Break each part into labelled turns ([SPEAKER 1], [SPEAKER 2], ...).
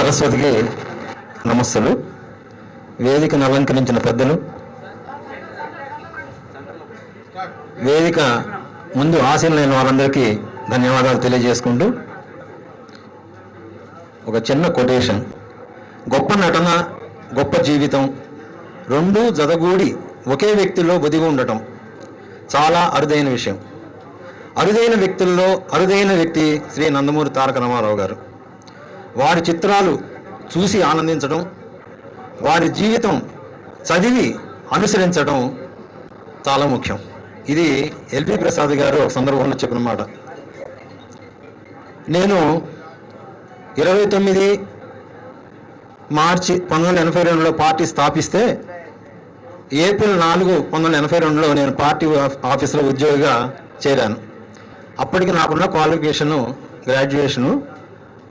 [SPEAKER 1] సరస్వతికి నమస్సులు. వేదికను అలంకరించిన పెద్దలు, వేదిక ముందు ఆశీనులైన వారందరికీ ధన్యవాదాలు తెలియజేసుకుంటూ ఒక చిన్న కొటేషన్. గొప్ప నటన, గొప్ప జీవితం రెండూ జతగూడి ఒకే వ్యక్తిలో ఒదిగి ఉండటం చాలా అరుదైన విషయం. అరుదైన వ్యక్తుల్లో అరుదైన వ్యక్తి శ్రీ నందమూరి తారక రామారావు గారు. వారి చిత్రాలు చూసి ఆనందించడం, వారి జీవితం చదివి అనుసరించడం చాలా ముఖ్యం. ఇది ఎల్పి ప్రసాద్ గారు ఒక సందర్భంలో చెప్పిన మాట. నేను 29 మార్చి 1982లో పార్టీ స్థాపిస్తే ఏప్రిల్ 4, 1982లో నేను పార్టీ ఆఫీసులో ఉద్యోగిగా చేరాను. అప్పటికి నాకున్న qualification graduation,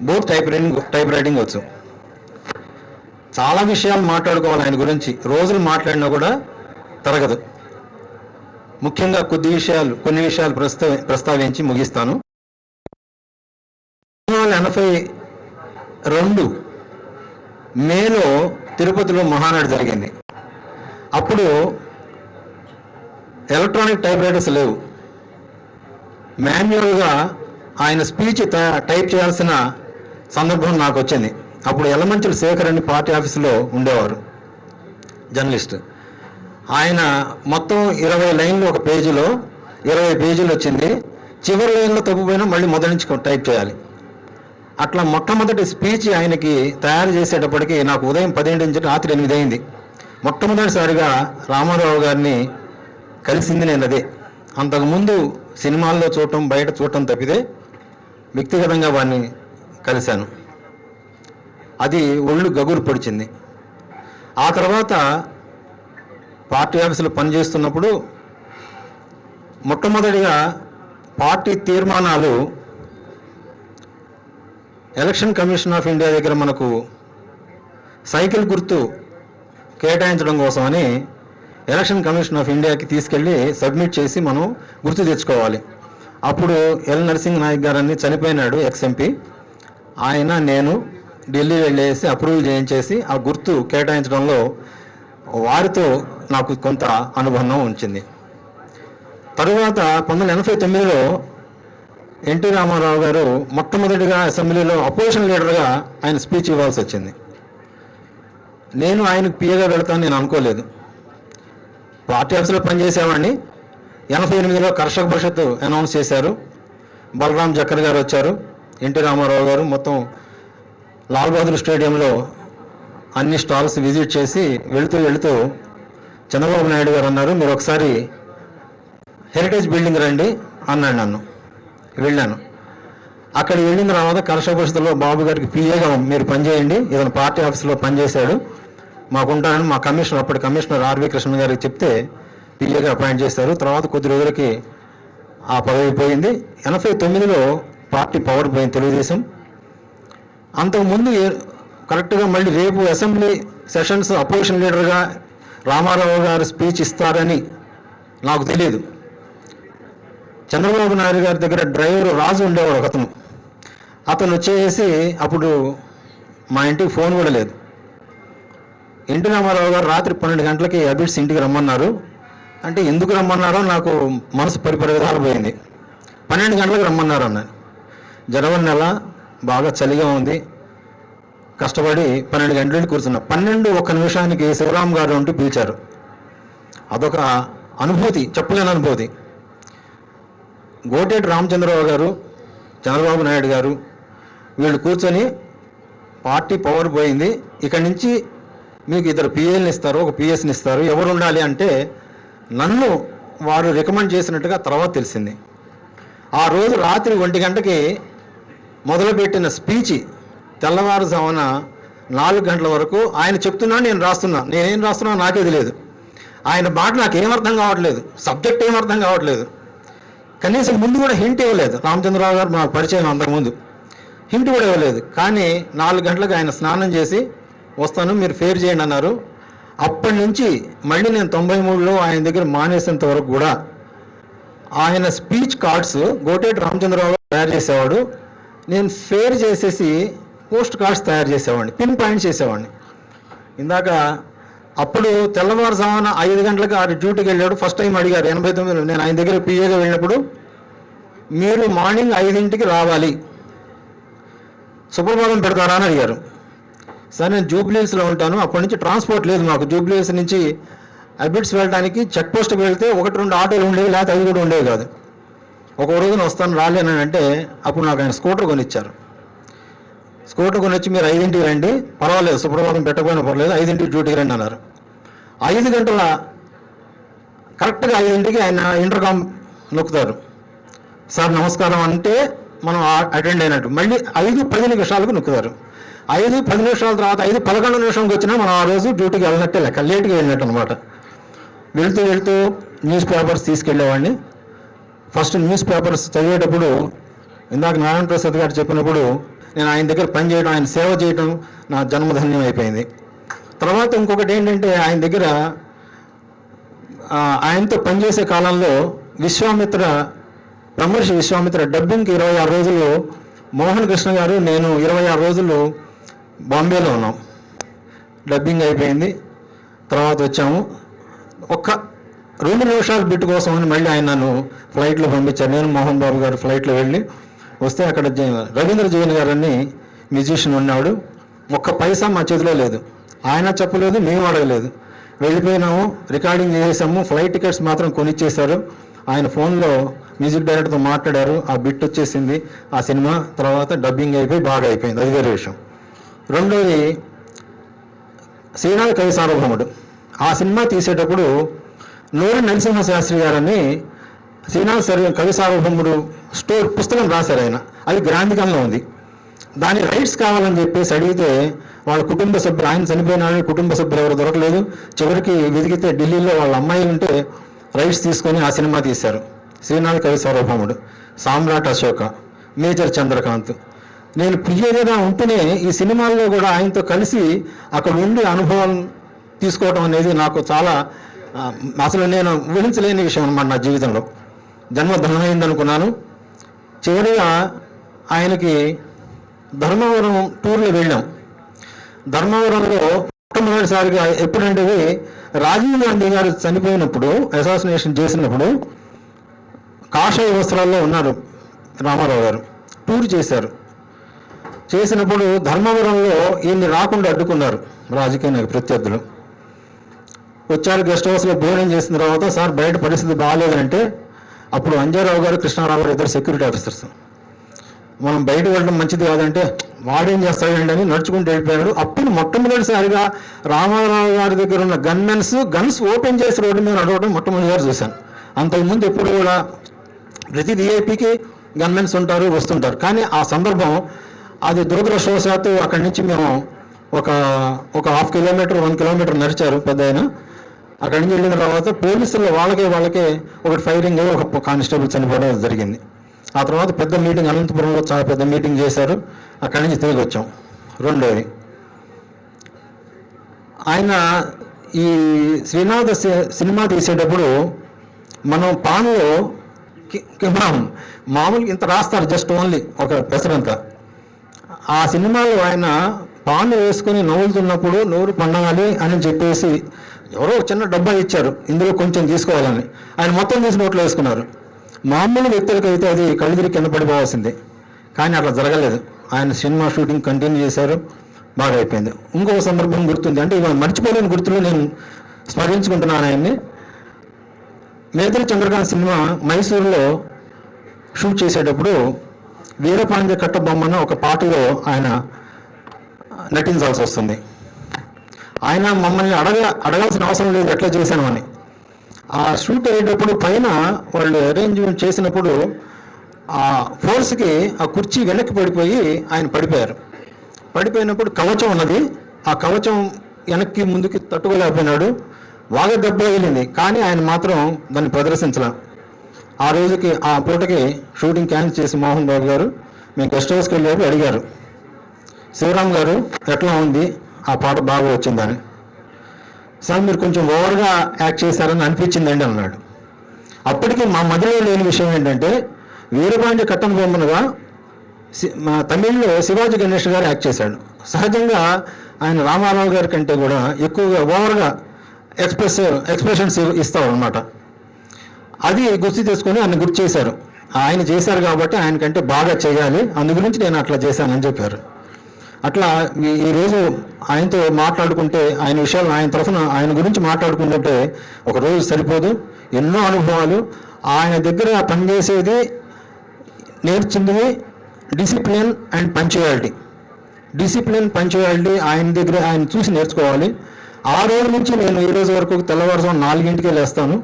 [SPEAKER 1] both type writing వచ్చు. చాలా విషయాలు మాట్లాడుకోవాలి ఆయన గురించి, రోజులు మాట్లాడినా కూడా తరగదు. ముఖ్యంగా కొన్ని విషయాలు ప్రస్తావించి ముగిస్తాను. 1982 మేలో తిరుపతిలో మహానాడు జరిగింది. అప్పుడు ఎలక్ట్రానిక్ టైప్ రైటర్స్ లేవు. మాన్యువల్గా ఆయన స్పీచ్ టైప్ చేయాల్సిన సందర్భం నాకు వచ్చింది. అప్పుడు యలమంచిలి శేఖర్ అని పార్టీ ఆఫీసులో ఉండేవారు, జర్నలిస్ట్. ఆయన మొత్తం 20 లైన్లు ఒక పేజీలో 20 పేజీలు వచ్చింది. చివరి లైన్లో తప్పిపోయినా మళ్ళీ మొదటి నుంచి టైప్ చేయాలి. అట్లా మొట్టమొదటి స్పీచ్ ఆయనకి తయారు చేసేటప్పటికి నాకు ఉదయం 10 నుంచి రాత్రి 8 అయింది. మొట్టమొదటిసారిగా రామారావు గారిని కలిసింది నేను అదే. అంతకుముందు సినిమాల్లో చూడటం, బయట చూడటం తప్పితే వ్యక్తిగతంగా వాడిని కలిశాను. అది ఒళ్ళు గగురు పొడిచింది. ఆ తర్వాత పార్టీ ఆఫీసులో పనిచేస్తున్నప్పుడు మొట్టమొదటిగా పార్టీ తీర్మానాలు ఎలక్షన్ కమిషన్ ఆఫ్ ఇండియా దగ్గర మనకు సైకిల్ గుర్తు కేటాయించడం కోసమని ఎలక్షన్ కమిషన్ ఆఫ్ ఇండియాకి తీసుకెళ్ళి సబ్మిట్ చేసి మనం గుర్తు తెచ్చుకోవాలి. అప్పుడు ఎల్ నరసింహ నాయక్ గారని చనిపోయినాడు, ఎక్స్ఎంపీ. ఆయన నేను ఢిల్లీ వెళ్ళేసి అప్రూవల్ చేయించేసి ఆ గుర్తు కేటాయించడంలో వారితో నాకు కొంత అనుబంధం ఉంచింది. తరువాత 1989లో ఎన్టీ రామారావు గారు మొట్టమొదటిగా అసెంబ్లీలో అపోజిషన్ లీడర్గా ఆయన స్పీచ్ ఇవ్వాల్సి వచ్చింది. నేను ఆయనకు పిఏగా వెళతాను నేను అనుకోలేదు. పార్టీ ఆఫీసులో పనిచేసేవాడిని. 88లో కర్షక పరిషత్ అనౌన్స్ చేశారు. బలరాం జక్కర్ గారు వచ్చారు, ఎన్టీ రామారావు గారు మొత్తం లాల్ బహదూర్ స్టేడియంలో అన్ని స్టాల్స్ విజిట్ చేసి వెళుతూ చంద్రబాబు నాయుడు గారు అన్నారు, మీరు ఒకసారి హెరిటేజ్ బిల్డింగ్ రండి అన్నాడు. నన్ను వెళ్ళాను. అక్కడ వెళ్ళిన తర్వాత కర్షక పరిషత్తులో బాబు గారికి పిఏగా మీరు పనిచేయండి, ఇతను పార్టీ ఆఫీసులో పనిచేశాడు, మాకుంటానని మా కమిషనర్, అప్పటి కమిషనర్ ఆర్వి కృష్ణ గారికి చెప్తే పిఏగా అపాయింట్ చేశారు. తర్వాత కొద్ది రోజులకి ఆ పదవి పోయింది. 89లో పార్టీ పవర్ పోయింది, తెలుగుదేశం. అంతకుముందు కరెక్ట్గా మళ్ళీ రేపు అసెంబ్లీ సెషన్స్ అపోజిషన్ లీడర్గా రామారావు గారు స్పీచ్ ఇస్తారని నాకు తెలియదు. చంద్రబాబు నాయుడు గారి దగ్గర డ్రైవర్ రాజు ఉండేవాడు ఒకతను. అతను వచ్చేసి అప్పుడు మా ఇంటికి ఫోన్ కూడా లేదు. ఎన్టీ రామారావు గారు రాత్రి 12 గంటలకి అబిడ్స్ ఇంటికి రమ్మన్నారు. అంటే ఎందుకు రమ్మన్నారో నాకు మనసు పరిపరిధాలు పోయింది. 12 గంటలకు రమ్మన్నారు అన్నాను. జనవరి నెల, బాగా చలిగా ఉంది, కష్టపడి 12 గంటలు కూర్చున్నా. 12:01 నిమిషానికి శివరామ్ గారు అంటూ పిలిచారు. అదొక అనుభూతి, చెప్పలేని అనుభూతి. గోటేటి రామచంద్రరావు గారు, చంద్రబాబు నాయుడు గారు వీళ్ళు కూర్చొని పార్టీ పవర్ పోయింది, ఇక్కడి నుంచి మీకు 2 పిఏల్ని ఇస్తారు, ఒక పిఎస్ని ఇస్తారు, ఎవరు ఉండాలి అంటే నన్ను వారు రికమెండ్ చేసినట్టుగా తర్వాత తెలిసింది. ఆ రోజు రాత్రి 1 గంటకి మొదలుపెట్టిన స్పీచ్ తెల్లవారుజామున 4 గంటల వరకు ఆయన చెప్తున్నాను, నేను రాస్తున్నా. నేనేం రాస్తున్నా నాకే తెలియదు. ఆయన మాట నాకు ఏమర్థం కావట్లేదు, సబ్జెక్ట్ ఏమర్థం కావట్లేదు. కనీసం ముందు కూడా హింట్ ఇవ్వలేదు. రామచంద్రరావు గారు నాకు పరిచయం అంతకుముందు, హింట్ కూడా ఇవ్వలేదు. కానీ 4 గంటలకు ఆయన స్నానం చేసి వస్తాను, మీరు ఫేర్ చేయండి అన్నారు. అప్పటి నుంచి మళ్ళీ నేను 93లో ఆయన దగ్గర మానేసేంత వరకు కూడా ఆయన స్పీచ్ కార్డ్స్ గోటేటి రామచంద్రరావు తయారు చేసేవాడు. నేను ఫేర్ చేసేసి పోస్ట్ కార్డ్స్ తయారు చేసేవాడిని, పిన్ పాయింట్స్ చేసేవాడిని. ఇందాక అప్పుడు తెల్లవారుజామున 5 గంటలకు ఆ డ్యూటీకి వెళ్ళాడు. ఫస్ట్ టైం అడిగారు 89, నేను ఆయన దగ్గర పిఏగా వెళ్ళినప్పుడు, మీరు మార్నింగ్ 5ంటికి రావాలి, సుప్రభాతం పెడతారా అని అడిగారు. సార్ నేను జూబ్లీహిల్స్లో ఉంటాను, అప్పటి నుంచి ట్రాన్స్పోర్ట్ లేదు మాకు. జూబ్లీహిల్స్ నుంచి అబిడ్స్ వెళ్ళడానికి చెక్ పోస్ట్కి వెళ్తే 1-2 ఆటోలు ఉండేవి, లేకపోతే 5 కూడా ఉండేవి కాదు. ఒక రోజున వస్తాను రాలేనంటే అప్పుడు నాకు ఆయన స్కూటర్ కొనిచ్చారు. స్కూటర్ కొనిచ్చి మీరు 5ంటికి రండి, పర్వాలేదు సుప్రభాతం పెట్టకపోయినా పర్లేదు, 5ంటికి డ్యూటీకి రండి అన్నారు. 5 గంటల కరెక్ట్గా 5ంటికి ఆయన ఇంటర్కామ్ నొక్కుతారు. సార్ నమస్కారం అంటే మనం అటెండ్ అయినట్టు. మళ్ళీ 5:10 నిమిషాలకు నొక్కుతారు. 5:10 నిమిషాల తర్వాత 5:11 నిమిషంకి వచ్చినా మనం ఆ రోజు డ్యూటీకి వెళ్ళినట్టే లెక్క, లేట్గా వెళ్ళినట్టు అనమాట. వెళ్తూ న్యూస్ పేపర్స్ తీసుకెళ్ళేవాడిని. ఫస్ట్ న్యూస్ పేపర్స్ చదివేటప్పుడు ఇందాక నారాయణ ప్రసాద్ గారు చెప్పినప్పుడు నేను ఆయన దగ్గర పనిచేయడం, ఆయన సేవ చేయడం నా జన్మధన్యం అయిపోయింది. తర్వాత ఇంకొకటి ఏంటంటే ఆయన దగ్గర ఆయనతో పనిచేసే కాలంలో బ్రహ్మర్షి విశ్వామిత్ర డబ్బింగ్కి 26 రోజులు మోహన్ కృష్ణ గారు నేను 26 రోజులు బాంబేలో ఉన్నాం. డబ్బింగ్ అయిపోయింది, తర్వాత వచ్చాము. ఒక్క 2 నిమిషాలు బిట్ కోసం అని మళ్ళీ ఆయన నన్ను ఫ్లైట్లో పంపించారు. నేను మోహన్ బాబు గారు ఫ్లైట్లో వెళ్ళి వస్తే అక్కడ రవీంద్ర జైన్ గారు అని మ్యూజిషియన్ ఉన్నాడు. ఒక్క పైసా మా చేతిలో లేదు, ఆయన చెప్పలేదు, మేము అడగలేదు. వెళ్ళిపోయినాము, రికార్డింగ్ చేసేసాము, ఫ్లైట్ టికెట్స్ మాత్రం కొనిచ్చేశారు. ఆయన ఫోన్లో మ్యూజిక్ డైరెక్టర్తో మాట్లాడారు, ఆ బిట్ వచ్చేసింది. ఆ సినిమా తర్వాత డబ్బింగ్ అయిపోయి బాగా అయిపోయింది, అది వేరే విషయం. రెండోది శ్రీనాథ్ కవి సార్వభౌముడు. ఆ సినిమా తీసేటప్పుడు నూరి నరసింహశాస్త్రి గారని శ్రీనాథ్ కవి సార్వభౌముడు పుస్తకం రాశారు ఆయన. అది గ్రాంధికంలో ఉంది. దాని రైట్స్ కావాలని చెప్పేసి అడిగితే వాళ్ళ కుటుంబ సభ్యులు, ఆయన చనిపోయినాడు, కుటుంబ సభ్యులు ఎవరు దొరకలేదు. చివరికి వెతికితే ఢిల్లీలో వాళ్ళ అమ్మాయి ఉంటే రైట్స్ తీసుకొని ఆ సినిమా తీశారు. శ్రీనాథ్ కవి సార్వభౌముడు, సామ్రాట్ అశోక, మేజర్ చంద్రకాంత్. నేను పిఏగా ఉంటూనే ఈ సినిమాల్లో కూడా ఆయనతో కలిసి అక్కడ ఉండి అనుభవం తీసుకోవడం అనేది నాకు చాలా అసలు నేను ఊహించలేని విషయం అన్నమాట. నా జీవితంలో జన్మధనమైంది అనుకున్నాను. చివరిగా ఆయనకి ధర్మవరం టూర్లో వెళ్ళాం. ధర్మవరంలో మొట్టమొదటిసారిగా ఎప్పుడంటే రాజీవ్ గాంధీ గారు చనిపోయినప్పుడు, అసాసినేషన్ చేసినప్పుడు కాషాయ వస్త్రాల్లో ఉన్నారు రామారావు గారు. టూర్ చేసినప్పుడు ధర్మవరంలో ఈయన్ని రాకుండా అడ్డుకున్నారు రాజకీయ ప్రత్యర్థులు. వచ్చారు, గెస్ట్ హౌస్లో భోజనం చేసిన తర్వాత సార్ బయట పరిస్థితి బాగాలేదంటే అప్పుడు అంజారావు గారు, కృష్ణారావు గారు ఇద్దరు సెక్యూరిటీ ఆఫీసర్స్. మనం బయట వెళ్ళడం మంచిది కాదంటే వాడేం చేస్తాడండి అని నడుచుకుంటూ వెళ్ళిపోయాడు. అప్పుడు మొట్టమొదటిసారిగా రామారావు గారి దగ్గర ఉన్న గన్స్ ఓపెన్ చేసి రోడ్డు మీద నడవడం మొట్టమొదటిసారి చూశాను. అంతకుముందు ఎప్పుడు కూడా ప్రతి విఐపికి గన్మెన్స్ ఉంటారు, వస్తుంటారు. కానీ ఆ సందర్భం అది దురదృష్టవశాత్తు అక్కడి నుంచి మేము ఒక 1/2 కిలోమీటర్ 1 కిలోమీటర్ నడిచారు పెద్ద ఆయన. అక్కడి నుంచి వెళ్ళిన తర్వాత పోలీసులు వాళ్ళకే ఒకటి ఫైరింగ్ అయ్యి ఒక కానిస్టేబుల్ చనిపోవడం జరిగింది. ఆ తర్వాత పెద్ద మీటింగ్ అనంతపురంలో చాలా పెద్ద మీటింగ్ చేశారు. అక్కడి నుంచి తిరిగి వచ్చాం. రెండోది ఆయన ఈ శ్రీనాథ్ సినిమా తీసేటప్పుడు మనం పాన్లో మామూలుగా ఇంత రాస్తారు, జస్ట్ ఓన్లీ ఒక పెసరంతా. ఆ సినిమాలో ఆయన పాన్ వేసుకుని నవ్వులుతున్నప్పుడు నోరు పండగాలి అని చెప్పేసి ఎవరో చిన్న డబ్బా ఇచ్చారు, ఇందులో కొంచెం తీసుకోవాలని. ఆయన మొత్తం తీసి నోట్లో వేసుకున్నారు. మామూలు వ్యక్తులకైతే అది కళ్ళు తిరిగి కింద పడిపోవాల్సిందే, కానీ అట్లా జరగలేదు. ఆయన సినిమా షూటింగ్ కంటిన్యూ చేశారు, బాగా అయిపోయింది. ఇంకొక సందర్భం గుర్తుంది, అంటే ఇవాళ మర్చిపోలేని గుర్తులు నేను స్మరించుకుంటున్నాను ఆయన్ని. మేజర్ చంద్రకాంత్ సినిమా మైసూరులో షూట్ చేసేటప్పుడు వీరపాండ్య కట్టబొమ్మన ఒక పాటలో ఆయన నటించాల్సి వస్తుంది. ఆయన మమ్మల్ని అడగాల్సిన అవసరం లేదు ఎట్లా చేశాను అని. ఆ షూట్ అయ్యేటప్పుడు పైన వాళ్ళు అరేంజ్మెంట్ చేసినప్పుడు ఆ ఫోర్స్కి ఆ కుర్చీ వెనక్కి పడిపోయి ఆయన పడిపోయినప్పుడు కవచం ఉన్నది, ఆ కవచం వెనక్కి ముందుకి తట్టుకోలేకపోయినాడు. బాగా దెబ్బ తగిలింది, కానీ ఆయన మాత్రం దాన్ని ప్రదర్శించలేం. ఆ రోజుకి ఆ పూటకి షూటింగ్ క్యాన్సిల్ చేసి మోహన్ బాబు గారు మేము గెస్ట్ హౌస్కి వెళ్ళారు, అడిగారు శివరామ్ గారు ఎట్లా ఉంది, ఆ పాట బాగా వచ్చిందని. సార్ మీరు కొంచెం ఓవర్గా యాక్ట్ చేశారని అనిపించిందండి అన్నాడు. అప్పటికి మా మధ్యలో లేని విషయం ఏంటంటే వీరపాండ్య కట్టం బొమ్మనుగా తమిళ్లో శివాజీ గణేష్ గారు యాక్ట్ చేశాడు. సహజంగా ఆయన రామారావు గారి కంటే కూడా ఎక్కువగా ఓవర్గా ఎక్స్ప్రెషన్స్ ఇస్తాడు అనమాట. అది గుర్తు తెచ్చుకొని ఆయన గుర్తు చేశారు. ఆయన చేశారు కాబట్టి ఆయనకంటే బాగా చేయాలి, అందు గురించి నేను అట్లా చేశానని చెప్పారు. అట్లా ఈరోజు ఆయనతో మాట్లాడుకుంటే ఆయన విషయాలు ఆయన తరఫున ఆయన గురించి మాట్లాడుకుంటుంటే ఒక రోజు సరిపోదు. ఎన్నో అనుభవాలు ఆయన దగ్గర పనిచేసేది, నేర్చుంది discipline and punctuality. Discipline, punctuality ఆయన దగ్గర ఆయన చూసి నేర్చుకోవాలి. ఆ రోజు నుంచి నేను ఈ రోజు వరకు తెల్లవారుజాము 4 లేస్తాను.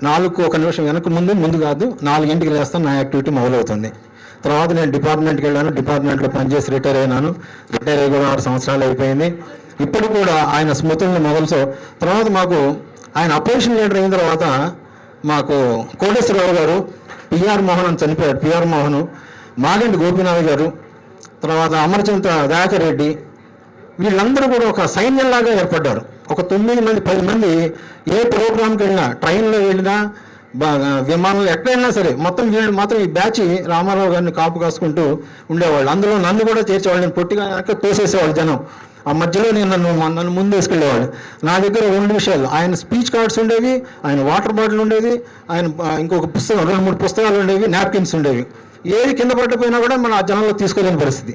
[SPEAKER 1] 4 ఒక నిమిషం వెనక ముందు కాదు, 4 లేస్తాను. నా యాక్టివిటీ మొదలవుతుంది. తర్వాత నేను డిపార్ట్మెంట్కి వెళ్ళాను. డిపార్ట్మెంట్లో పనిచేసి రిటైర్ అయినాను. రిటైర్ అయ్యి కూడా 6 సంవత్సరాలు అయిపోయింది. ఇప్పుడు కూడా ఆయన స్మృతులను మొదలుసో తర్వాత మాకు ఆయన అపోజిషన్ లీడర్ అయిన తర్వాత మాకు కోటేశ్వరరావు గారు, పిఆర్ మోహన్ అని చనిపోయాడు. పిఆర్ మోహన్, మాగంటి గోపీనాథ్ గారు, తర్వాత అమరచంద్ర దయాకర్ రెడ్డి, వీళ్ళందరూ కూడా ఒక సైన్యంలాగా ఏర్పడ్డారు. ఒక 9 మంది 10 మంది ఏ ప్రోగ్రాంకి వెళ్ళినా, ట్రైన్లో వెళ్ళినా, విమానంలో ఎక్కడైనా సరే మొత్తం వీళ్ళు మాత్రం ఈ బ్యాచ్ రామారావు గారిని కాపు కాసుకుంటూ ఉండేవాళ్ళు. అందులో నన్ను కూడా చేర్చేవాళ్ళు. నేను పొట్టిగా వెనక తోసేసేవాళ్ళు జనం. ఆ మధ్యలో నేను నన్ను ముందు వేసుకెళ్ళేవాళ్ళు. నా దగ్గర 2 విషయాలు, ఆయన స్పీచ్ కార్డ్స్ ఉండేవి, ఆయన వాటర్ బాటిల్ ఉండేది, ఆయన ఇంకొక పుస్తకం 2-3 పుస్తకాలు ఉండేవి, నాప్కిన్స్ ఉండేవి. ఏది కింద పడిపోయినా కూడా మనం ఆ జనంలో తీసుకోలేని పరిస్థితి.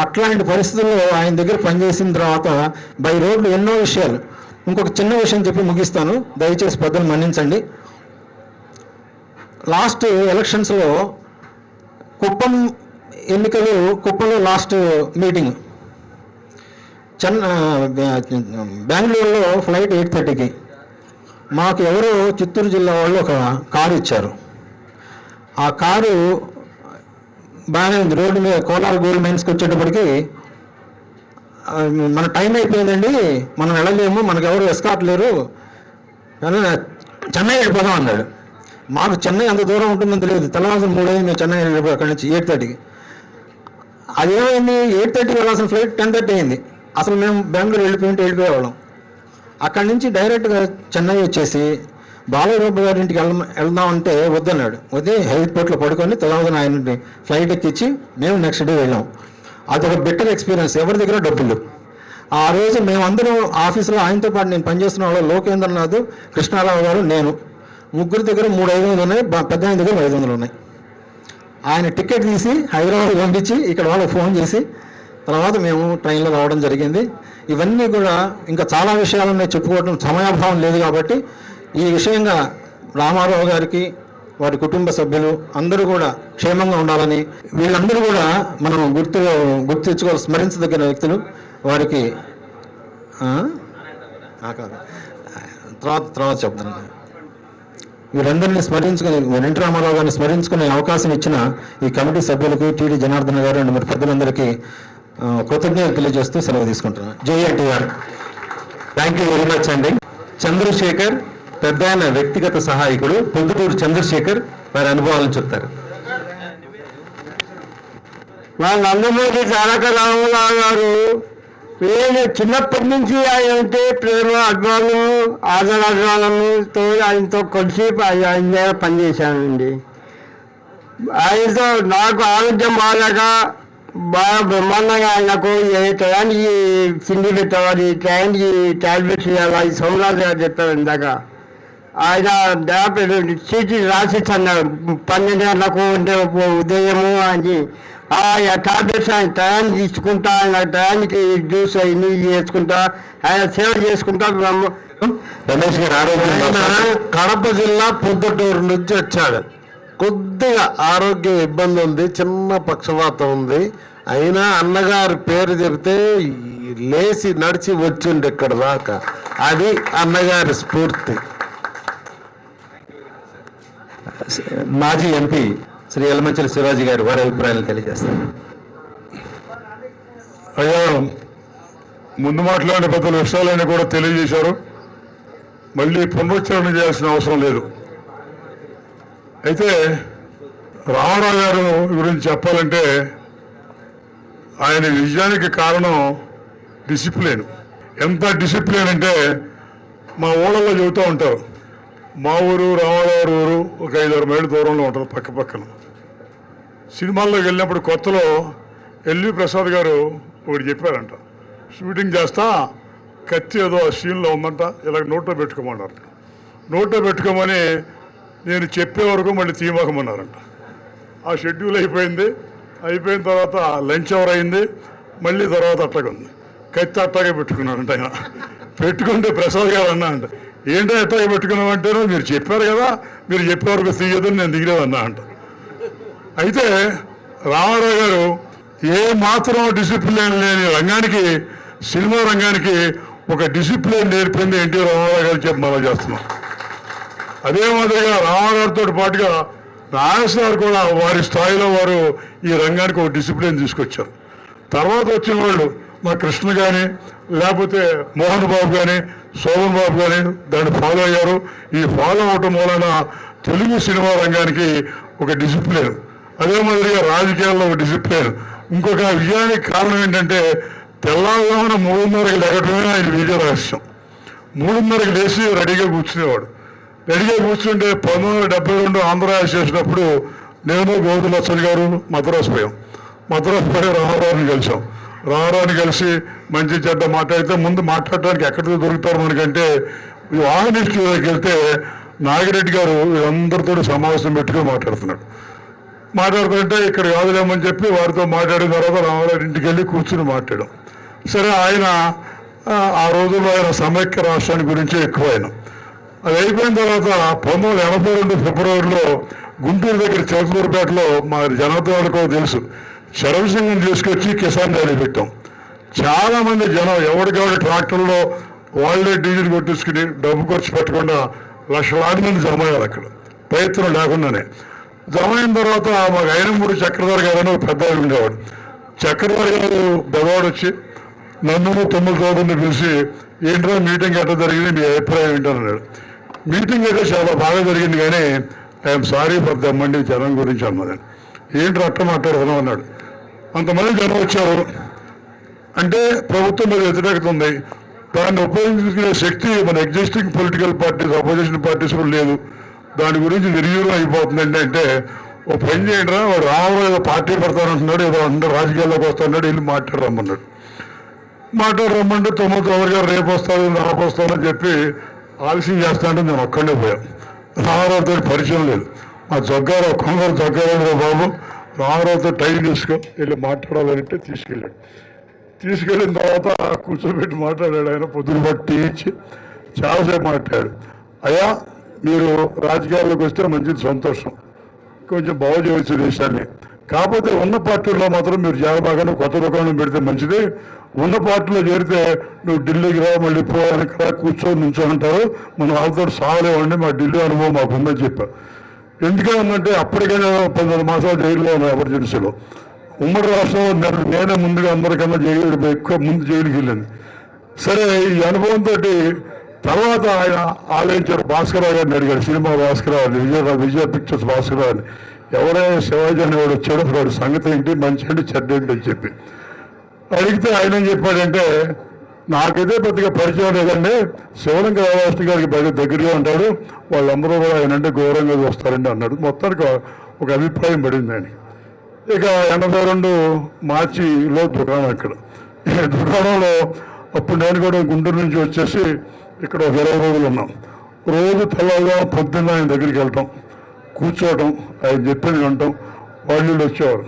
[SPEAKER 1] అట్లాంటి పరిస్థితుల్లో ఆయన దగ్గర పనిచేసిన తర్వాత బై రోడ్లు ఎన్నో విషయాలు. ఇంకొక చిన్న విషయం చెప్పి ముగిస్తాను, దయచేసి పెద్దలు మన్నించండి. లాస్ట్ ఎలక్షన్స్లో కుప్పం ఎన్నికలు, కుప్పంలో లాస్ట్ మీటింగ్ బెంగళూరులో ఫ్లైట్ 8:30కి మాకు ఎవరో చిత్తూరు జిల్లా వాళ్ళు ఒక కారు ఇచ్చారు. ఆ కారు బాగానే ఉంది. రోడ్డు మీద కోలార్ గోల్డ్ మైన్స్కి వచ్చేటప్పటికి మన టైం అయిపోయిందండి, మనం వెళ్ళలేము, మనకు ఎవరు ఎస్కాట్ లేరు, చెన్నై వెళ్ళిపోదాం అన్నాడు. మాకు చెన్నై అంత దూరం ఉంటుందని తెలియదు. తెల్లవారుజాము 3 అయింది, మేము చెన్నై వెళ్ళిపోయాం అక్కడి నుంచి 8:30కి. అదేమైంది, 8:30కి వెళ్ళాల్సిన ఫ్లైట్ 10:30 అయింది. అసలు మేము బెంగళూరు వెళ్ళిపోయేవాళ్ళం. అక్కడి నుంచి డైరెక్ట్గా చెన్నై వచ్చేసి బాలయ్యబాబు గారి ఇంటికి వెళ్దామంటే వద్దన్నాడు. వద్దే ఎయిర్పోర్ట్లో పడుకొని తెల్లవారుజామున ఆయన ఫ్లైట్ ఎక్కించి మేము నెక్స్ట్ డే వెళ్ళాం. అదొక బెటర్ ఎక్స్పీరియన్స్. ఎవరి దగ్గర డబ్బులు. ఆ రోజు మేమందరం ఆఫీసులో ఆయనతో పాటు నేను పనిచేస్తున్న వాళ్ళు లోకేంద్రనాథ్, కృష్ణారావు గారు, నేను, ముగ్గురు దగ్గర 300-500 ఉన్నాయి, పెద్ద ఆయన దగ్గర 500 ఉన్నాయి. ఆయన టికెట్ తీసి హైదరాబాద్ పంపించి ఇక్కడ వాళ్ళకి ఫోన్ చేసి తర్వాత మేము ట్రైన్లో రావడం జరిగింది. ఇవన్నీ కూడా ఇంకా చాలా విషయాలు ఉన్నాయి, చెప్పుకోవడం సమయాభావం లేదు కాబట్టి ఈ విషయంగా రామారావు గారికి, వారి కుటుంబ సభ్యులు అందరూ కూడా క్షేమంగా ఉండాలని, వీళ్ళందరూ కూడా మనం గుర్తు తెచ్చుకోవాలి, స్మరించదగిన వ్యక్తులు. వారికి తర్వాత చెప్తున్నాను. వీరందరినీ స్మరించుకుని, ఎన్టీ రామారావు గారిని స్మరించుకునే అవకాశం ఇచ్చిన ఈ కమిటీ సభ్యులకు, టీడీ జనార్దన్ గారు అండ్ మరి పెద్దలందరికీ కృతజ్ఞతలు తెలియజేస్తూ సెలవు తీసుకుంటున్నాను. జై NTR. Thank you very much అండి. చంద్రశేఖర్, పెద్ద ఆయన వ్యక్తిగత సహాయకుడు, పొద్దుటూరు చంద్రశేఖర్ వారి అనుభవాలను చెప్తారు.
[SPEAKER 2] మా నందమూరి తారక రామారావు గారు నేను చిన్నప్పటి నుంచి ఆయన అంటే ప్రేమ, అభిమానము, ఆదరాభిమానంతో ఆయనతో కలిసి ఆయన పనిచేశానండి. ఆయనతో నాకు ఆరోగ్యం బాగాలేక బాగా బ్రహ్మాండంగా ఆయనకు ఏ టయానికి తిండి పెట్టేవాడు, ఈ టయానికి టాబ్లెట్స్ ఇవ్వాలి, ఈ సోమనాథ్ గారు చెప్పారు ఇందాక. ఆయన చీటీ రాసి అన్నారు 12 గంటలకు ఉదయము అని. ఆ టాబ్లెట్స్ ఆయన టయానికి తీసుకుంటా, ఆయన టయానికి జ్యూస్ అన్ని చేసుకుంటా, ఆయన సేవ చేసుకుంటా.
[SPEAKER 1] రమేష్ గారు ఆరోగ్యం,
[SPEAKER 3] కడప జిల్లా పొద్దుటూరు నుంచి వచ్చాడు. కొద్దిగా ఆరోగ్య ఇబ్బంది ఉంది, చిన్న పక్షవాతం ఉంది. అయినా అన్నగారి పేరు చెబితే లేచి నడిచి వచ్చిండు ఇక్కడ దాకా. అది అన్నగారి స్ఫూర్తి.
[SPEAKER 1] మాజీ ఎంపీ శ్రీ యలమంచిలి శివాజీ గారు వారి అభిప్రాయాలు తెలియజేస్తారు.
[SPEAKER 4] అయ్యా, ముందు మాట్లాడిన పెద్దల విషయాలన్నీ కూడా తెలియజేశారు. మళ్ళీ పునరుచ్చారణ చేయాల్సిన అవసరం లేదు. అయితే రామారావు గారు గురించి చెప్పాలంటే ఆయన విజయానికి కారణం డిసిప్లిన్. ఎంత డిసిప్లిన్ అంటే మా ఊళ్ళలో చెబుతూ ఉంటారు, మా ఊరు రామారావు ఊరు ఒక 5-6 మైళ్ళ దూరంలో ఉంటారు, పక్క పక్కన. సినిమాల్లోకి వెళ్ళినప్పుడు కొత్తలో ఎల్వి ప్రసాద్ గారు ఒకటి చెప్పారంట, షూటింగ్ చేస్తా కత్తి ఏదో ఆ సీన్లో ఉందంట, ఇలా నోట్లో పెట్టుకోమన్నారు. నోట్లో పెట్టుకోమని నేను చెప్పే వరకు మళ్ళీ తీయమాకమన్నారంట. ఆ షెడ్యూల్ అయిపోయిన తర్వాత లంచ్ అవర్ అయింది, మళ్ళీ తర్వాత అట్లాగే ఉంది, కత్తి అట్లాగే పెట్టుకున్నారంట. ఆయన పెట్టుకుంటే ప్రసాద్ గారు అన్నా అంట, ఏంటో ఎట్లాగే పెట్టుకున్నామంటేనో మీరు చెప్పారు కదా, మీరు చెప్పే వరకు తీయదని నేను దిగలేదన్నా అంట. అయితే రామారావు గారు ఏ మాత్రం డిసిప్లిన్ లేని రంగానికి, సినిమా రంగానికి ఒక డిసిప్లిన్ నేర్పింది ఎన్టీ రామారావు గారు చెప్పి మనం చేస్తున్నాం. అదే మాదిరిగా రామారావుతో పాటుగా నాగేశ్వర కూడా వారి స్థాయిలో వారు ఈ రంగానికి ఒక డిసిప్లిన్ తీసుకొచ్చారు. తర్వాత వచ్చిన వాళ్ళు మా కృష్ణ కానీ, లేకపోతే మోహన్ బాబు కానీ, శోభన్ బాబు కానీ దాన్ని ఫాలో అయ్యారు. ఈ ఫాలో అవటం వలన తెలుగు సినిమా రంగానికి ఒక డిసిప్లిన్, అదే మాదిరిగా రాజకీయాల్లో ఒక డిసిప్లిన్. ఇంకొక విజయానికి కారణం ఏంటంటే తెల్లవారున 3:30కి లేకటమే ఆయన విజయ రహస్యం. 3:30కి లేచి రెడీగా కూర్చునేవాడు. రెడీగా కూర్చుంటే 1972 ఆంధ్ర చేసినప్పుడు నేను గోవిందలక్ష్మి గారు మద్రాసు పోయాం. మద్రాసు పోయి రామారావుని కలిసాం. రామారావుని కలిసి మంచి చెడ్డ మాట్లాడితే ముందు మాట్లాడటానికి ఎక్కడికి దొరుకుతారు మనకంటే వాహన దగ్గరికి వెళ్తే నాగిరెడ్డి గారు వీళ్ళందరితో సమావేశం పెట్టుకుని మాట్లాడుతుంటే ఇక్కడ కాదులేమని చెప్పి వారితో మాట్లాడిన తర్వాత రామారావు ఇంటికి వెళ్ళి కూర్చుని మాట్లాడాం. సరే, ఆయన ఆ రోజుల్లో ఆయన సమైక్య రాష్ట్రాన్ని గురించి ఎక్కువ ఆయన. అది అయిపోయిన తర్వాత 1982 ఫిబ్రవరిలో గుంటూరు దగ్గర చిలకలూరుపేటలో మా జనార్దనులకు తెలుసు, శరవసింగం తీసుకొచ్చి కిసాన్ ర్యాలీ పెట్టాం. చాలామంది జనం ఎవరికెవరి ట్రాక్టర్లో వాళ్ళే డీజిల్ కొట్టించుకుని డబ్బు ఖర్చు పెట్టకుండా లక్షలాది మంది జమ అయ్యారు. అక్కడ ప్రయత్నం లేకుండానే జమ అయిన తర్వాత మాకు అయినమూడి చక్రధర్ గారు అని ఒక పెద్ద ఉండేవాడు. చక్రధర్ గారు బెదవాడు వచ్చి నన్ను 9 చోదరుని పిలిచి, ఏంట్రా మీటింగ్ ఎట్లా జరిగింది, మీ అభిప్రాయం ఏంటన్నాడు. మీటింగ్ అయితే చాలా బాగా జరిగింది, కానీ ఐఎమ్ సారీ ఫర్ దమ్ అండి జనం గురించి అన్నదండి. ఏంటి అట్ట మాట్లాడుతున్నాం అన్నాడు. అంతమంది జనం వచ్చారు అంటే ప్రభుత్వం మీద వ్యతిరేకత ఉంది, దాన్ని ఉపయోగించుకునే శక్తి మన existing political parties, opposition parties కూడా లేదు, దాని గురించి నిర్వీర్యం అయిపోతుందండి. అంటే ఓ పని చేయండి రా, వాడు రామారావు ఏదో పార్టీ పెడతానంటున్నాడు, ఏదో అంటే రాజకీయాల్లోకి వస్తున్నాడు, వెళ్ళి మాట్లాడరమ్మన్నాడు. మాట్లాడరమ్మంటే 9 గారు రేపు వస్తాను రేపు వస్తానని చెప్పి ఆలస్యం చేస్తానంటే నేను ఒక్కడే పోయాను. రామారావుతో పరిచయం లేదు. మా జగ్గారావు కొందరు జగ్గారావు బాబు రామారావుతో టైం తీసుకో వెళ్ళి మాట్లాడాలంటే తీసుకెళ్ళాడు. తీసుకెళ్ళిన తర్వాత కూర్చోబెట్టి మాట్లాడాడు. ఆయన పొద్దున బట్టి ఇచ్చి చాలాసేపు మాట్లాడాడు. అయ్యా, మీరు రాజకీయాల్లోకి వస్తే మంచిది, సంతోషం, కొంచెం బాగు చేయవచ్చు దేశాన్ని, కాకపోతే ఉన్న పార్టీల్లో మాత్రం మీరు జాగ్రత్తగా కొత్త దుకాణం పెడితే మంచిది, ఉన్న పార్టీలో చేరితే నువ్వు ఢిల్లీకి రా, మళ్ళీ పోవానికి రా, కూర్చొని నుంచో అంటారు, మనం వాళ్ళతో సాగలేవండి, మా ఢిల్లీ అనుభవం మాకు ఉందని చెప్పారు. ఎందుకంటే అప్పటికైనా 19 మాసాలు జైల్లో ఉన్నాయి ఎమర్జెన్సీలో. ఉమ్మడి రాష్ట్రంలో నేనే ముందుగా అందరికన్నా ఎక్కువ ముందు జైలుకి వెళ్ళింది. సరే, ఈ అనుభవంతో తర్వాత ఆయన ఆలోచించారు. భాస్కరరావు గారిని అడిగాడు, సినిమా భాస్కరరావు, విజయ పిక్చర్స్ భాస్కరరావు అని. ఎవరైనా శివాజీ అనేవాడు వచ్చాడు, వాడి సంగతి ఏంటి, మంచి ఏంటి, చెడ్డ ఏంటి అని చెప్పి అడిగితే ఆయన ఏం చెప్పాడంటే, నాకైతే పెద్దగా పరిచయం లేదండి, శివలింగ రామకృష్ణ గారికి బాగా దగ్గరగా ఉంటాడు, వాళ్ళందరూ కూడా ఆయన అంటే గౌరవంగా చూస్తారండి అన్నాడు. మొత్తానికి ఒక అభిప్రాయం పడింది ఆయన. ఇక 82 మార్చిలో దుకాణం ఇక్కడ. దుకాణంలో అప్పుడు నేను కూడా గుంటూరు నుంచి వచ్చేసి ఇక్కడ ఒక 20 రోజులు ఉన్నాం. రోజు తెల్లగా పొద్దున్న ఆయన దగ్గరికి వెళ్ళటం, కూర్చోవటం, ఆయన చెప్పింది వినటం. వాళ్ళు వచ్చేవారు.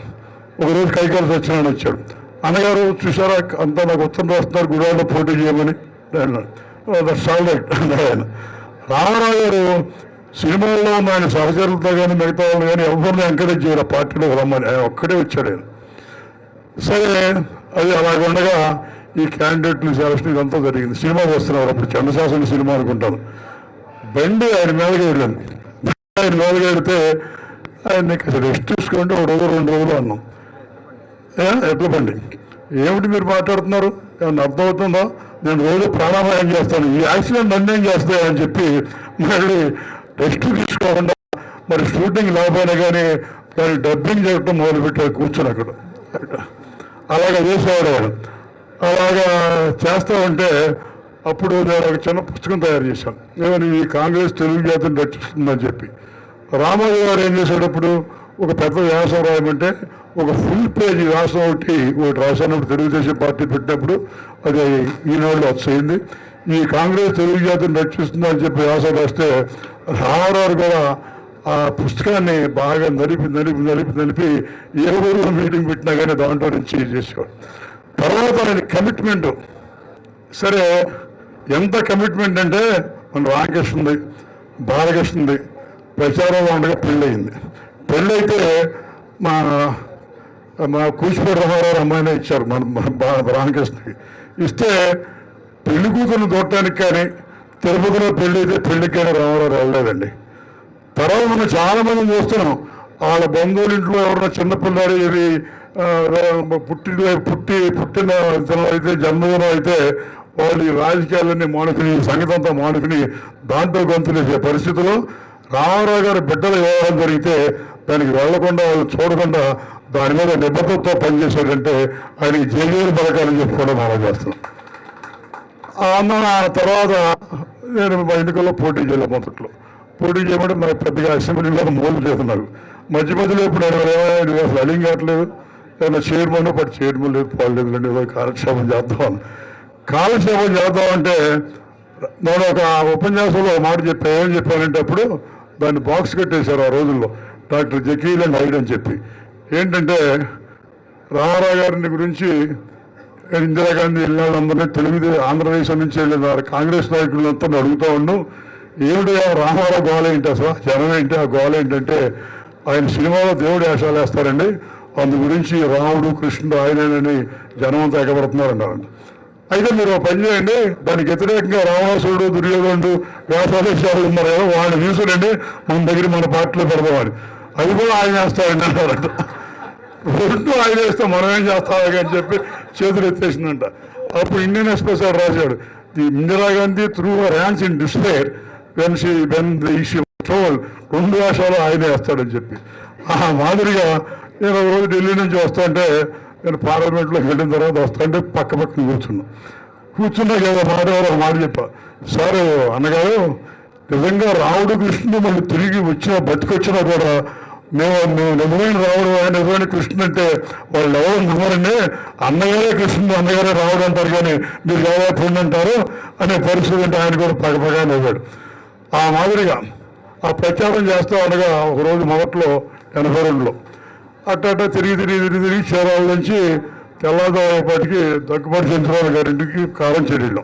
[SPEAKER 4] ఒకరోజు కైకాల సత్యనారాయణ వచ్చాడు. అన్నగారు చూసారా అంతా నాకు ఉత్తరం రాస్తున్నారు, గుడివాడలో పోటీ చేయమని. ఆయన రామారావు గారు సినిమాల్లో ఉన్న ఆయన సహచరులతో కానీ మిగతా వాళ్ళు కానీ ఎవరిని ఎంకరేజ్ చేయాలి పార్టీలోకి రమ్మని, ఆయన ఒక్కడే వచ్చాడు ఆయన. సరే, అది అలాగుండగా ఈ క్యాండిడేట్లు సెలక్షన్ ఇదంతా జరిగింది. సినిమా వస్తున్నారు అప్పుడు, చంద్రశాసన సినిమా అనుకుంటాను. బండి ఆయన మీదకి వెళ్ళాను. ఆయన మీదకి వెళితే ఆయన అసలు రెస్ట్ తీసుకుంటే 1 రోజు 2 రోజులు అన్నాం. ఎట్ల బండి, ఏమిటి మీరు మాట్లాడుతున్నారు, ఏమన్నా అర్థమవుతుందో, నేను రోజు ప్రాణాపాయం చేస్తాను, ఈ యాక్సిడెంట్ నన్నేం చేస్తాయని చెప్పి మళ్ళీ రెస్ట్ తీసుకోకుండా మరి షూటింగ్ లేకపోయినా కానీ దాన్ని డబ్బింగ్ చేయటం మొదలుపెట్టాడు కూర్చొని అక్కడ. అలాగా చేసేవాడు ఆయన. అలాగా చేస్తూ ఉంటే అప్పుడు నేను ఒక చిన్న పుస్తకం తయారు చేశాను, ఏమని, ఈ కాంగ్రెస్ తెలుగు జాతిని రక్షిస్తుందని చెప్పి. రామారావు గారు ఏం చేసేటప్పుడు ఒక పెద్ద వ్యాసం రాయమంటే ఒక ఫుల్ పేజీ వ్యాసం ఒకటి రాసినప్పుడు తెలుగుదేశం పార్టీ పెట్టినప్పుడు అది ఈనాడులో వచ్చింది. ఈ కాంగ్రెస్ తెలుగు జాతిని రక్షిస్తుందని చెప్పి వ్యాసం రాస్తే రామారావు కూడా ఆ పుస్తకాన్ని బాగా నలిపి ఏ ఊరు మీటింగ్ పెట్టినా కానీ దాంట్లో నుంచి చేసేవాడు. తర్వాత ఆయన కమిట్మెంట్, సరే ఎంత కమిట్మెంట్ అంటే మన రామకృష్ణది బాలకృష్ణది ప్రచారంలో ఉండగా పెళ్ళయింది. పెళ్ళైతే మా కూచిపూడి రామారావు అమ్మాయినే ఇచ్చారు మన రామకృష్ణకి. ఇస్తే పెళ్లి కూతురుని చూడటానికి కానీ తిరుపతిలో పెళ్లి అయితే పెళ్లికి కానీ రామారావు వెళ్ళలేదండి. తర్వాత మనం చాలా మంది చూస్తున్నాం, వాళ్ళ బంధువుల ఇంట్లో ఎవరైనా చిన్నపిల్లాడు ఇది పుట్టిన అయితే జన్మదినం అయితే వాళ్ళు ఈ రాజకీయాలన్నీ మానుకుని సంగతి అంతా మానుకుని దాంట్లో గొంతులేసే పరిస్థితిలో రామారావు గారి బిడ్డల వ్యవహారం జరిగితే దానికి వెళ్లకుండా వాళ్ళు చూడకుండా దాని మీద నిబద్ధతతో పనిచేశాడంటే ఆయనకి జైలు పథకాలని చెప్పుకోవడం అలా చేస్తున్నాం. అన్న తర్వాత నేను మా ఎన్నికల్లో పోటీ చేయలే. మొదట్లో పోటీ చేయమంటే నాకు పెద్దగా అసెంబ్లీలో మోలు చేస్తున్నారు. మధ్య మధ్యలో ఇప్పుడు నేను అసలు అలింగ్ కావట్లేదు, ఏదైనా చైర్మన్ బట్ చైర్మన్ లేదు, పోలేదు అండి, ఏదో కాలక్షేపం చేద్దామంటే నేను ఒక ఉపన్యాసంలో మాట ఏం చెప్పానంటే అప్పుడు దాన్ని బాక్స్ కట్టేశారు ఆ రోజుల్లో, డాక్టర్ జకీల్ అండ్ హైడ్ అని చెప్పి. ఏంటంటే రామారావు గారిని గురించి ఇందిరాగాంధీ వెళ్ళినందరినీ ఆంధ్రదేశం నుంచి వెళ్ళిన కాంగ్రెస్ నాయకులంతా అడుగుతూ ఉండు, ఏమిటి రామారావు గోల ఏంటి, అసలు జనం ఏంటి, ఆ గోల ఏంటంటే ఆయన సినిమాలో దేవుడు వేషాలు వేస్తారండి, అందు గురించి రాముడు కృష్ణుడు ఆయనని జనం అంతా ఎగబడుతున్నారు అన్నారండి. అయితే మీరు పని చేయండి, దానికి వ్యతిరేకంగా రావణాసురుడు దుర్యోధనుడు వేషాలు వేసేవాళ్ళు ఉన్నారు కదా, వాళ్ళని తీసుకురండి మన దగ్గర మన పార్టీలో పెడదామని. అది కూడా ఆయన వేస్తారండి అన్నారంట. రెండు ఆయన వేస్తే మనం ఏం చేస్తామని అని చెప్పి చేతులు ఎత్తేసిందంట. అప్పుడు ఇండియన్ ఎక్స్ప్రెస్ రాశాడు, the Indira Gandhi threw her hands in despair when the issue toll, రెండు వేషాలు ఆయనే వేస్తాడని చెప్పి. ఆ మాదిరిగా నేను ఒక రోజు ఢిల్లీ నుంచి వస్తుంటే నేను పార్లమెంట్లోకి వెళ్ళిన తర్వాత వస్తుంటే పక్కన కూర్చున్నాక ఏదో ఒక మాట చెప్పా, సార్ అన్నగారు నిజంగా రాముడు కృష్ణుడు మళ్ళీ తిరిగి బతికొచ్చినా కూడా మేము నిజమైన రాముడు ఆయన నిజమైన కృష్ణుడు అంటే వాళ్ళు ఎవరు నమ్మరండి, అన్నగారే కృష్ణుడు అన్నగారే రాముడు అంటారు కానీ మీరు ఎవరు అంటారు అనే పరిస్థితి అంటే ఆయన కూడా పగపగా నవ్వాడు. ఆ మాదిరిగా ఆ ప్రచారం చేస్తూ ఉండగా ఒకరోజు మొదట్లో 82లో అట్ట తిరిగి చీరాల నుంచి తెల్లవారుపాటికి దగ్గుబాటి చంద్రబాబు గారింటికి కారం చెల్లి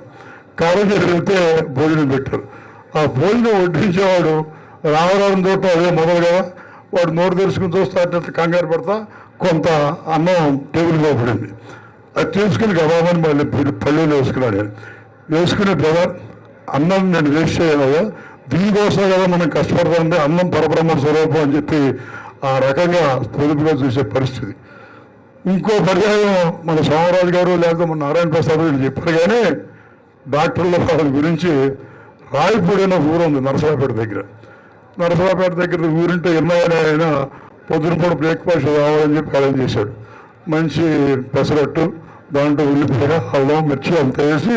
[SPEAKER 4] వెళ్తే భోజనం పెట్టారు. ఆ భోజనం వడ్డించేవాడు రామరాజు తోట అదే మొదలు కదా, వాడు నోరు తెరుచుకుని చూస్తా అట్లా కంగారు పడతా కొంత అన్నం టేబుల్ మీద పడింది. అది తీసుకుని గబామని మళ్ళీ పల్లెలు వేసుకునే బ్రదర్ అన్నం నేను వేస్ట్ చేయలేదా, దీనికోసం కదా మనం కష్టపడతామంటే అన్నం పరబ్రహ్మ స్వరూపం అని చెప్పి ఆ రకంగా పొదుపుగా చూసే పరిస్థితి. ఇంకో పర్యాయం మన సోమరాజు గారు లేకపోతే మన నారాయణ ప్రసాద్ గారు చెప్పారు కానీ డాక్టర్ల వాళ్ళ గురించి రాయపూడి అనే ఊరు ఉంది నరసరావుపేట దగ్గర ఊరింటే ఎన్నైనా ఆయన పొద్దునపూట బ్రేక్ఫాస్ట్ రావాలని చెప్పి అరేంజ్ చేశాడు. మంచి పెసరట్టు, దాంట్లో ఉల్లిపాయ, అల్లం, మిర్చి అంత వేసి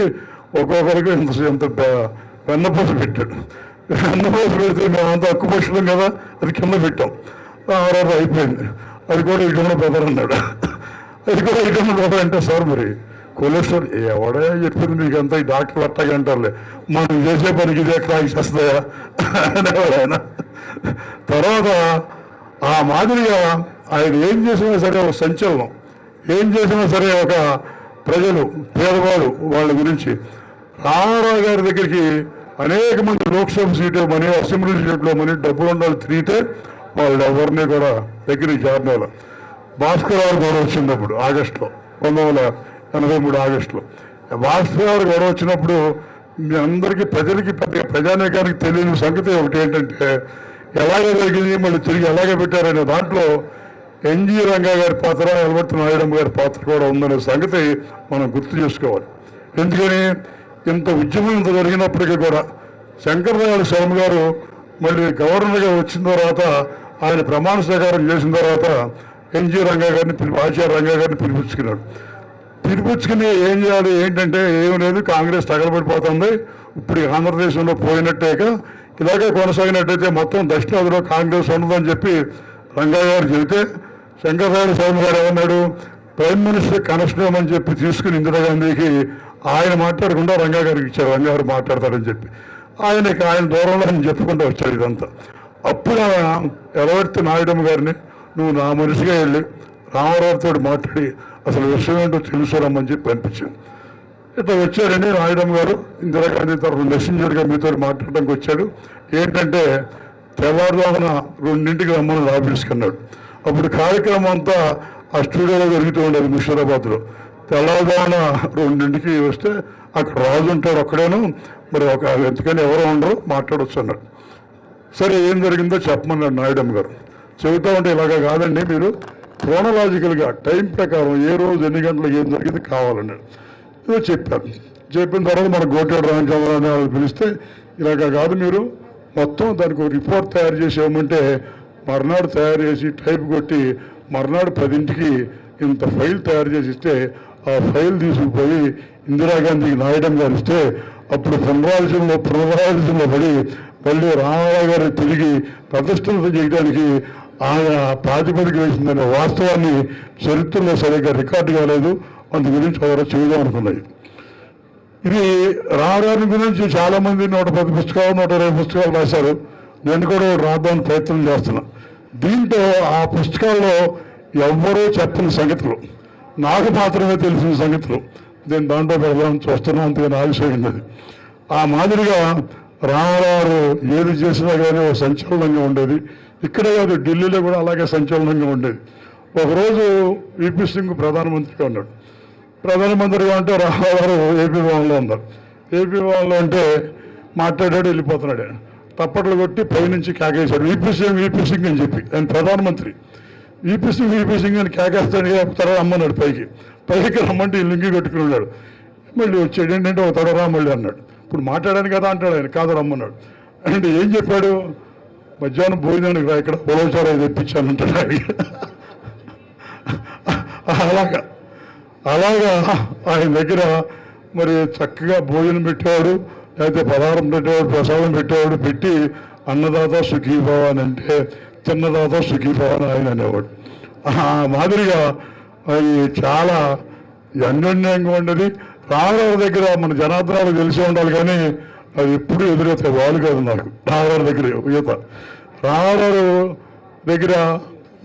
[SPEAKER 4] ఒక్కొక్కరికి ఇంత వెన్నపూస పెట్టాడు. వెన్నపూస పెడితే మేమంతా అక్కు పక్షులం కదా, అది కింద పెట్టాం. ఆరోజు అయిపోయింది. అది కూడా ఇటున్న బ్రదర్ అన్నాడు. అది కూడా ఇటున్న బ్రదర్ అంటే సార్ మరి కొలెస్ట్రాల్ ఎవడే చెప్పింది మీకు అంతా ఈ డాక్టర్లు అట్టాగా అంటారులే, మనం చేసే పనికి ఇదే క్రాక్ చేస్తాయా అనేవాడు ఆయన. తర్వాత ఆ మాదిరిగా ఆయన ఏం చేసినా సరే ఒక సంచలనం, ఏం చేసినా సరే ఒక ప్రజలు పేదవాడు వాళ్ళ గురించి. రామారావు గారి దగ్గరికి అనేక మంది లోక్సభ సీటు ఇవ్వమని, అసెంబ్లీ సీట్లో మని డబ్బులు ఉండాలి తిరిగితే వాళ్ళు ఎవరిని కూడా దగ్గరికి చేరలేదు. భాస్కర్ రావు గొడవ వచ్చినప్పుడు ఆగస్టులో 1983 ఆగస్టులో భాస్కర్ రావు గొడవ వచ్చినప్పుడు మీ అందరికీ ప్రజలకి ప్రజానీకానికి తెలియని సంగతి ఒకటి ఏంటంటే ఎలాగే జరిగింది మళ్ళీ తిరిగి ఎలాగే పెట్టారనే దాంట్లో ఎన్జి రంగా గారి పాత్ర, ఎల్వర్తి నాయుడమ్మ గారి పాత్ర కూడా ఉందనే సంగతి మనం గుర్తు చేసుకోవాలి. ఎందుకని ఇంత ఉద్యమం ఇంత జరిగినప్పటికీ కూడా శంకరనారాయణ శర్మ గారు మళ్ళీ గవర్నర్గా వచ్చిన తర్వాత ఆయన ప్రమాణ స్వీకారం చేసిన తర్వాత ఎన్జి రంగా గారిని ఆచార్య రంగా గారిని పిలిపించుకుని ఏం చేయాలి ఏంటంటే ఏం లేదు, కాంగ్రెస్ తగలబడిపోతుంది, ఇప్పుడు ఆంధ్రదేశంలో పోయినట్టేక ఇలాగే కొనసాగినట్టయితే మొత్తం దక్షిణాదిలో కాంగ్రెస్ ఉండదని చెప్పి రంగా గారు చెబితే శంకరనారాయణ స్వామి గారు ఏమన్నాడు, ప్రైమ్ మినిస్టర్ కనెక్షన్ ఇవ్వమని చెప్పి తీసుకుని ఇందిరాగాంధీకి ఆయన మాట్లాడకుండా రంగా గారికి ఇచ్చారు, రంగా గారు మాట్లాడతారని చెప్పి ఆయన దూరంలో ఆయన చెప్పుకుంటూ వచ్చాడు ఇదంతా. అప్పుడు ఎలవర్తి నాయుడమ్మ గారిని నువ్వు నా మనిషిగా వెళ్ళి రామారావుతో మాట్లాడి అసలు విషయం ఏంటో తెలుసురమ్మని చెప్పి పంపించాను. ఇట్లా వచ్చారండి నాయుడమ్మ గారు ఇందిరాగాంధీ తరఫున మెసెంజర్గా మీతో మాట్లాడడానికి వచ్చాడు. ఏంటంటే తెల్లవారుజామున 2ంటికి రమ్మని ఆఫీస్కి అన్నాడు. అప్పుడు కార్యక్రమం అంతా ఆ స్టూడియోలో జరుగుతూ ఉండేది ముషీరాబాద్లో. తెల్లవారుజామున 2ంటికి వస్తే అక్కడ రాజు ఉంటాడు ఒక్కడేను, మరి ఒక ఎందుకని ఎవరో ఉండరు మాట్లాడొచ్చు అన్నాడు. సరే ఏం జరిగిందో చెప్పమన్నాడు నాయుడమ్మ గారు. చెబుతా ఉంటే ఇలాగా కాదండి, మీరు క్రోనలాజికల్గా టైం ప్రకారం ఏ రోజు ఎన్ని గంటలకు ఏం జరిగింది కావాలన్నాడు. ఇదో చెప్పాను. చెప్పిన తర్వాత మన గోటేడు రామచంద్ర అనే వాళ్ళు పిలిస్తే ఇలాగా కాదు, మీరు మొత్తం దానికి ఒక రిపోర్ట్ తయారు చేసి ఇవ్వమంటే మర్నాడు తయారు చేసి టైప్ కొట్టి మర్నాడు 10ంటికి ఇంత ఫైల్ తయారు చేసి ఇస్తే ఆ ఫైల్ తీసుకుపోయి ఇందిరాగాంధీకి నాయుడమ్మ గారు ఇస్తే అప్పుడు పునరాలోచనలో పడి మళ్ళీ రామారావు గారు తిరిగి ప్రతిష్టత చేయడానికి ఆయన ప్రాతిపదిక వేసిందనే వాస్తవాన్ని చరిత్రలో సరిగ్గా రికార్డు కాలేదు. అందు గురించి ఎవరో చూద్దాం అనుకున్నాయి. ఇది రామారావు గురించి చాలామంది 110 పుస్తకాలు 120 పుస్తకాలు రాశారు. నేను కూడా రాద్దామని ప్రయత్నం చేస్తున్నా. దీంట్లో ఆ పుస్తకాల్లో ఎవ్వరూ చెప్పని సంగతులు, నాకు మాత్రమే తెలిసిన సంగతులు నేను దాంట్లో పెడదామని చూస్తున్నా. అంతగా ఆలస్యమైంది. ఆ మాదిరిగా రామారావు ఏది చేసినా కానీ ఒక సంచలనంగా ఉండేది. ఇక్కడే కాదు, ఢిల్లీలో కూడా అలాగే సంచలనంగా ఉండేది. ఒకరోజు విపి సింగ్ ప్రధానమంత్రిగా ఉన్నాడు. ప్రధానమంత్రిగా అంటే రామారావు ఏపీ భవన్లో ఉన్నారు. ఏపీ భవన్లో అంటే మాట్లాడాడు, వెళ్ళిపోతున్నాడు. తప్పట్లు కొట్టి పైనుంచి కేకేశాడు, విపి సింగ్ అని చెప్పి. ఆయన ప్రధానమంత్రి. విపి సింగ్ అని కేకేస్తాడు. తర్వాత రమ్మన్నాడు పైకి రమ్మంటే ఈ లింగి కట్టుకుని ఉన్నాడు. మళ్ళీ వచ్చాడు. ఏంటంటే ఒక తడరా మళ్ళీ అన్నాడు. ఇప్పుడు మాట్లాడాను కదా అంటాడు ఆయన. కాదు రమ్మన్నాడు. అంటే ఏం చెప్పాడు, మధ్యాహ్నం భోజనానికి రా, ఇక్కడ ఉలవచారా తెప్పించాను అంటాడు. అలాగా ఆయన దగ్గర మరి చక్కగా భోజనం పెట్టేవాడు, లేకపోతే పదార్థం పెట్టేవాడు, ప్రసాదం పెట్టేవాడు. పెట్టి అన్నదాత సుఖీభవ అని అంటే చిన్నదాత సుఖీభవ అని ఆయన అనేవాడు. ఆ మాదిరిగా అది చాలా అన్యోన్యంగా ఉండేది. రామారావు దగ్గర మన జనార్దనాలు తెలిసి ఉండాలి, కానీ అది ఎప్పుడు ఎదురవుతాయి వాళ్ళు కాదు. నాకు రామారావు దగ్గర యువత, రామారావు దగ్గర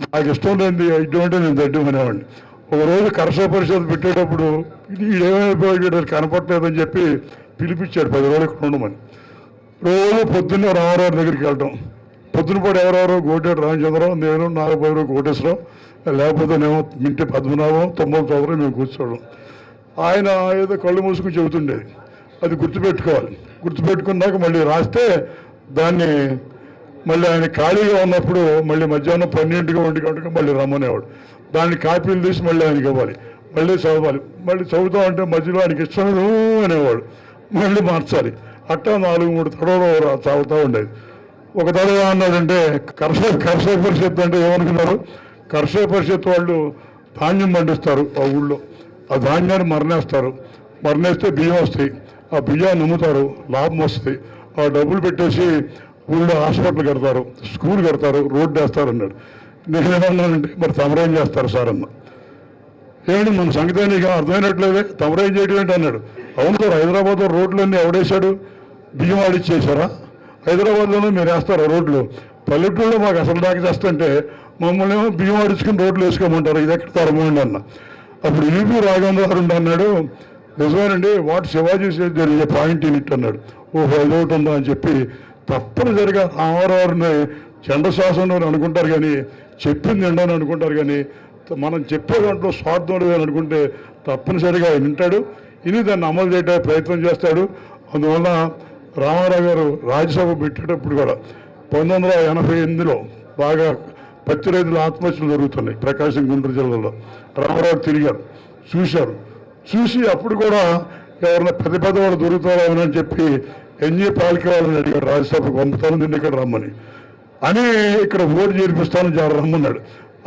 [SPEAKER 4] నాకు ఇష్టం లేని ఇటువంటి నేను దడ్డం అనేవాడిని. ఒకరోజు కర్షక పరిషత్ పెట్టేటప్పుడు ఏమైపోయాడు కనపడలేదని చెప్పి పిలిపించాడు 10 రోజులు ఇక్కడ ఉండమని. రోజు పొద్దున్నే రామారావు దగ్గరికి వెళ్ళటం. పొద్దునపాటు ఎవరెవరో గోటేడు రామచంద్రరావు, నేను, నాగబాబు, కోటేశ్వరరావు, లేకపోతేనేమో మింటి పద్మనాభం, 9 చౌదరి మేము కూర్చోవడం. ఆయన ఏదో కళ్ళు మూసుకుని చెబుతుండేది. అది గుర్తుపెట్టుకోవాలి. గుర్తుపెట్టుకున్నాక మళ్ళీ రాస్తే దాన్ని మళ్ళీ ఆయన ఖాళీగా ఉన్నప్పుడు మళ్ళీ మధ్యాహ్నం 12 గంటలకు మళ్ళీ రమ్మనేవాడు. దాన్ని కాపీలు తీసి మళ్ళీ ఆయనకి ఇవ్వాలి, మళ్ళీ చదవాలి. మళ్ళీ చదువుతా అంటే మధ్యలో ఆయనకి ఇష్టం అనేవాడు, మళ్ళీ మార్చాలి. అట్టా 4-3 తడవలు చదువుతూ ఉండేది. ఒక తడవ అన్నాడంటే కర్షక పరిషత్ అంటే ఏమనుకున్నారు, కర్షక పరిషత్ వాళ్ళు ధాన్యం పండిస్తారు ఆ ఊళ్ళో. ఆ ధాన్యాన్ని మరణేస్తే బియ్యం వస్తాయి. ఆ బియ్యాన్ని అమ్ముతారు, లాభం వస్తుంది. ఆ డబ్బులు పెట్టేసి ఊళ్ళో హాస్పిటల్ కడతారు, స్కూల్ కడతారు, రోడ్డు వేస్తారు అన్నాడు. నేనేమన్నానంటే మరి తమరేం చేస్తారు సార్ అన్న. ఏమండి మన సంగతి నీకు అర్థమైనట్లేదే, తమరేం చేయడం ఏంటి అన్నాడు. అవును సార్, హైదరాబాద్లో రోడ్లన్నీ ఎవడేశాడు, బియ్యం ఆడిచ్చేసారా? హైదరాబాద్లోనే మీరు వేస్తారా రోడ్లు? పల్లెటూరులో మాకు అసలు దాకా చేస్తుంటే మమ్మల్ని ఏమో బియ్యం ఆడించుకుని రోడ్లు వేసుకోమంటారు, ఇది ఎక్కడ తరమండి అన్న. అప్పుడు యూపీ రాఘవేంద్ర అన్నాడు, నిజమేనండి, వాట్ శివాజీ జరిగే పాయింట్ ఇన్ ఇట్ అన్నాడు. ఓహో ఇదొకటి ఉందా అని చెప్పి తప్పనిసరిగా రామారావుని చండశాసనం అనుకుంటారు, కానీ చెప్పింది ఎండని అనుకుంటారు. కానీ మనం చెప్పే దాంట్లో స్వార్థం లేదని అనుకుంటే తప్పనిసరిగా ఆయన వింటాడు, ఇని దాన్ని అమలు చేయడానికి ప్రయత్నం చేస్తాడు. అందువల్ల రామారావు గారు రాజ్యసభ పెట్టేటప్పుడు కూడా 1988లో బాగా పత్తి రైతుల ఆత్మహత్యలు జరుగుతున్నాయి ప్రకాశం, గుంటూరు జిల్లాలో. రామారావు తిరిగారు, చూసి అప్పుడు కూడా ఎవరైనా పెద్ద వాళ్ళు దొరుకుతారో అని చెప్పి ఎన్జీ పాలకి వాళ్ళని అడిగాడు, రాజ్యసభకు పంపుతాను నిన్ను ఇక్కడ రమ్మని అని, ఇక్కడ ఓటు చేర్పిస్తాను రమ్మన్నాడు.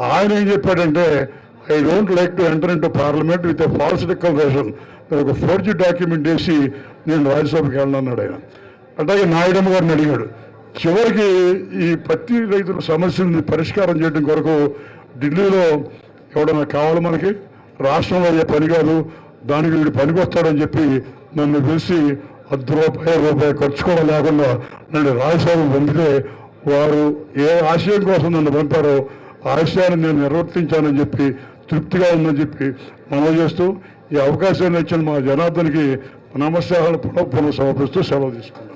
[SPEAKER 4] ఆయన ఏం చెప్పాడంటే, I don't like to enter in to parliament with a false declaration, ఒక ఫోర్జీ డాక్యుమెంట్ వేసి నేను రాజ్యసభకి వెళ్ళను అన్నాడు ఆయన. అట్లాగే నాయుడమ్మ గారిని అడిగాడు, చివరికి ఈ పత్తి రైతుల సమస్యల్ని పరిష్కారం చేయడం కొరకు ఢిల్లీలో ఎవడన్నా కావాలి మనకి, రాష్ట్రంలో అయ్యే పని కాదు, దానికి వీడు పనికొస్తాడని చెప్పి నన్ను పిలిచి రూపాయి ఖర్చు కూడా లేకుండా నన్ను రాజ్యసభకు పంపితే వారు ఏ ఆశయం కోసం నన్ను పంపారో ఆ ఆశయాన్ని నేను నిర్వర్తించానని చెప్పి తృప్తిగా ఉందని చెప్పి మనవి చేస్తూ ఈ అవకాశాన్ని ఇచ్చిన మా జనార్దన్కి నమస్కారాలు పునః సమర్పిస్తూ సెలవు తీసుకున్నాను.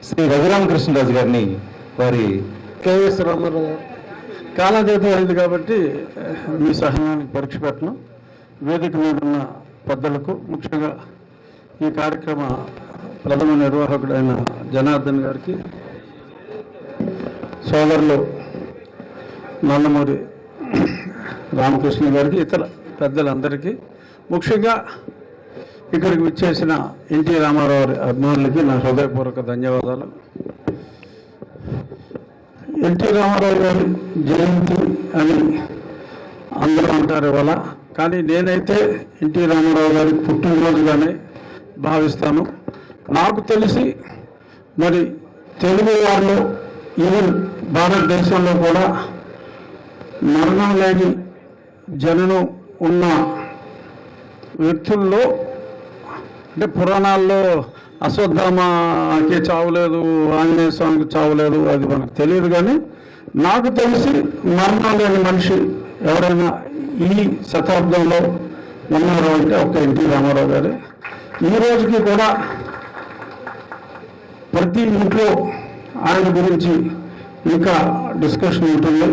[SPEAKER 1] శ్రీ రఘురామకృష్ణరాజు గారిని వారి
[SPEAKER 2] కేవీఎస్ రామారావు గారు కాలాతీతం అయింది కాబట్టి మీ సహనానికి పరీక్ష పెట్టను. వేదిక మీద ఉన్న పెద్దలకు, ముఖ్యంగా ఈ కార్యక్రమ ప్రథమ నిర్వాహకుడైన జనార్దన్ గారికి, సోదరులు నందమూరి రామకృష్ణ గారికి, ఇతర పెద్దలందరికీ, ముఖ్యంగా ఇక్కడికి విచ్చేసిన ఎన్టీ రామారావు అభిమానులకి నా హృదయపూర్వక ధన్యవాదాలు. ఎన్టీ రామారావు గారి జయంతి అని అందరూ అంటారు ఇవాళ, కానీ నేనైతే ఎన్టీ రామారావు గారి పుట్టినరోజుగానే భావిస్తాను. నాకు తెలిసి మరి తెలుగు వారిలో, ఈవెన్ భారతదేశంలో కూడా మరణం లేని జననం ఉన్న వ్యక్తుల్లో, అంటే పురాణాల్లో అశ్వత్థామకి చావులేదు, ఆంజనేయ స్వామికి చావులేదు, అది మనకు తెలియదు. కానీ నాకు తెలిసి మరణం లేని మనిషి ఎవరైనా ఈ శతాబ్దంలో ఉన్నారు అంటే ఒక ఎన్టీ రామారావు గారే. ఈ రోజుకి కూడా ప్రతి ఇంట్లో ఆయన గురించి ఇంకా డిస్కషన్ ఉంటుంది.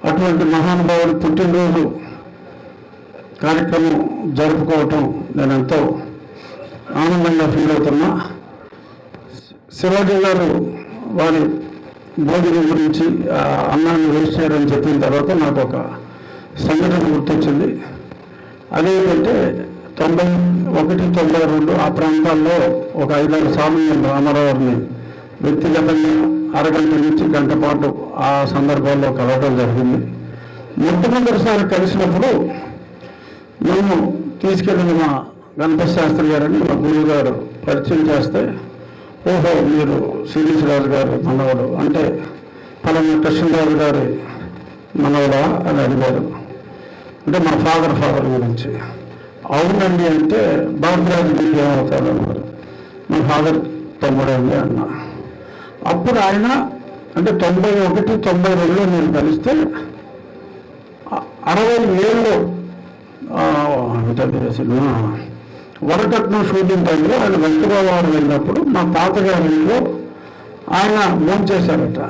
[SPEAKER 2] అటువంటి మహానుభావుడి పుట్టినరోజు కార్యక్రమం జరుపుకోవటం నేను ఎంతో ఆనందంగా ఫీల్ అవుతున్నా. శివాజీ గారు వారి భోజనం గురించి అన్నాన్ని వేస్ట్ చేయరని చెప్పిన తర్వాత నాకు ఒక సంఘటన గుర్తొచ్చింది. అదేంటంటే 91, 92 ఆ ప్రాంతాల్లో ఒక 5-6 సార్లు నేను రామారావుని వ్యక్తిగతంగా అరగంట నుంచి గంట పాటు ఆ సందర్భాల్లో కలవడం జరిగింది. మొట్టమొదటిసారి కలిసినప్పుడు మేము తీసుకెళ్ళిన మా గణపతి శాస్త్రి గారని మా గురువు గారు పరిచయం చేస్తే, ఓహో మీరు శ్రీనివాస రాజు గారు మనవడు అంటే పలానా కృష్ణరాజు గారి మనవడా అని అడిగారు. అంటే మా ఫాదర్ గురించి. అవునండి అంటే బాబురాజు గారికి ఏమవుతాడు అన్నారు. మా ఫాదర్ తమ్ముడండి అన్నా. అప్పుడు ఆయన అంటే 91, 92లో నేను కలిస్తే 67లో వరకట్నం షూటింగ్ టైంలో ఆయన వెంకటరావు వెళ్ళినప్పుడు మా తాతగారి ఇంట్లో ఆయన భోంచేశారట.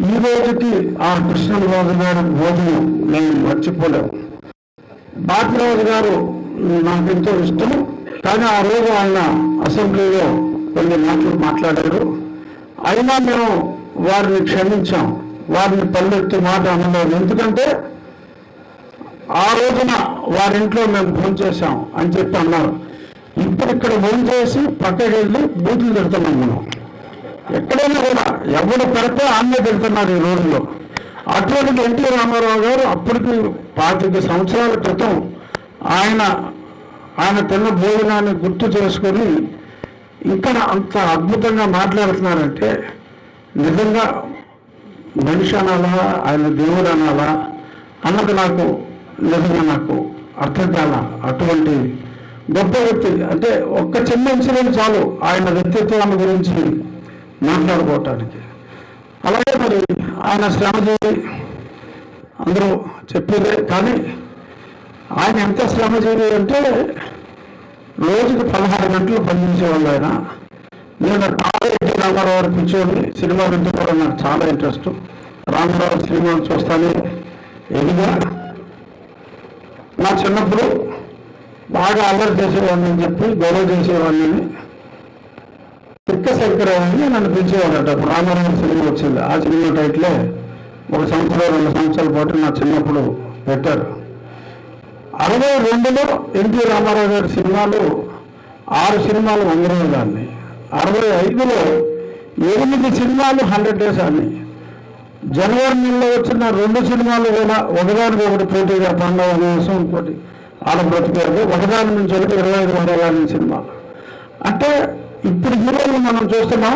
[SPEAKER 2] ఈ రోజుకి ఆ కృష్ణరాజు గారి భోజనం నేను మర్చిపోలేము. బాపిరాజు గారు నాకెంతో ఇష్టం, కానీ ఆ రోజు ఆయన అసెంబ్లీలో కొన్ని మాటలు మాట్లాడారు. అయినా మేము వారిని క్షమించాం, వారిని పల్లెత్తి మాట అనలేదు. ఎందుకంటే ఆ రోజున వారింట్లో మేము భోంచేసాం అని చెప్పి అన్నారు. ఇప్పుడు ఇక్కడ భోంచేసి పక్కకి వెళ్ళి బూతులు తిడుతున్నాం మనం. ఎక్కడైనా కూడా ఎవరు పెడితే ఆమె తిడుతున్నారు ఈ రోజుల్లో. అటువంటి ఎన్టీ రామారావు గారు అప్పటికి 25 సంవత్సరాల క్రితం ఆయన తిన్న భోజనాన్ని గుర్తు చేసుకొని ఇంకా అంత అద్భుతంగా మాట్లాడుతున్నారంటే నిజంగా మనిషి అనాలా, ఆయన దేవుడు అనాలా అన్నది నిజంగా నాకు అర్థం కాల. అటువంటి గొప్ప వ్యక్తి అంటే ఒక్క చిన్న ఇన్సిడెంట్ చాలు ఆయన వ్యక్తిత్వాన్ని గురించి మాట్లాడుకోవటానికి. అలాగే మరి ఆయన శ్రమజీవి అందరూ చెప్పేదే, కానీ ఆయన ఎంత శ్రమజీవి అంటే రోజుకి 16 గంటలు పనిచేసేవాళ్ళు ఆయన. నేను ఎన్టీ రామారావు గారు కూర్చొని సినిమా అంటే కూడా నాకు చాలా ఇంట్రెస్ట్. రామారావు సినిమాలు చూస్తానే ఎదిగా. నా చిన్నప్పుడు బాగా అల్లరి చేసేవాడిని అని చెప్పి గొడవ చేసేవాడిని. తిక్క శంకరరావుని నన్ను పిలిచేవాడట. అప్పుడు రామారావు సినిమా వచ్చింది. ఆ సినిమా టైటిలే 1 సంవత్సరం 2 సంవత్సరాల పాటు నా చిన్నప్పుడు పెట్టారు. 62లో ఎన్టీ రామారావు గారి సినిమాలు 6 సినిమాలు 100 రోజులు ఆడినాయి. 65లో 8 సినిమాలు 100 days ఆడినాయి. జనవరి నెలలో వచ్చిన 2 సినిమాలు కూడా ఒకదానికి ఒకటి పోటీగా పండవ కోసం ఇంకోటి ఆడ బ్రతికారు. ఒకదాని నుంచి ఒకటి 25 వందల సినిమాలు. అంటే ఇప్పుడు హీరోలు మనం చూస్తున్నాం,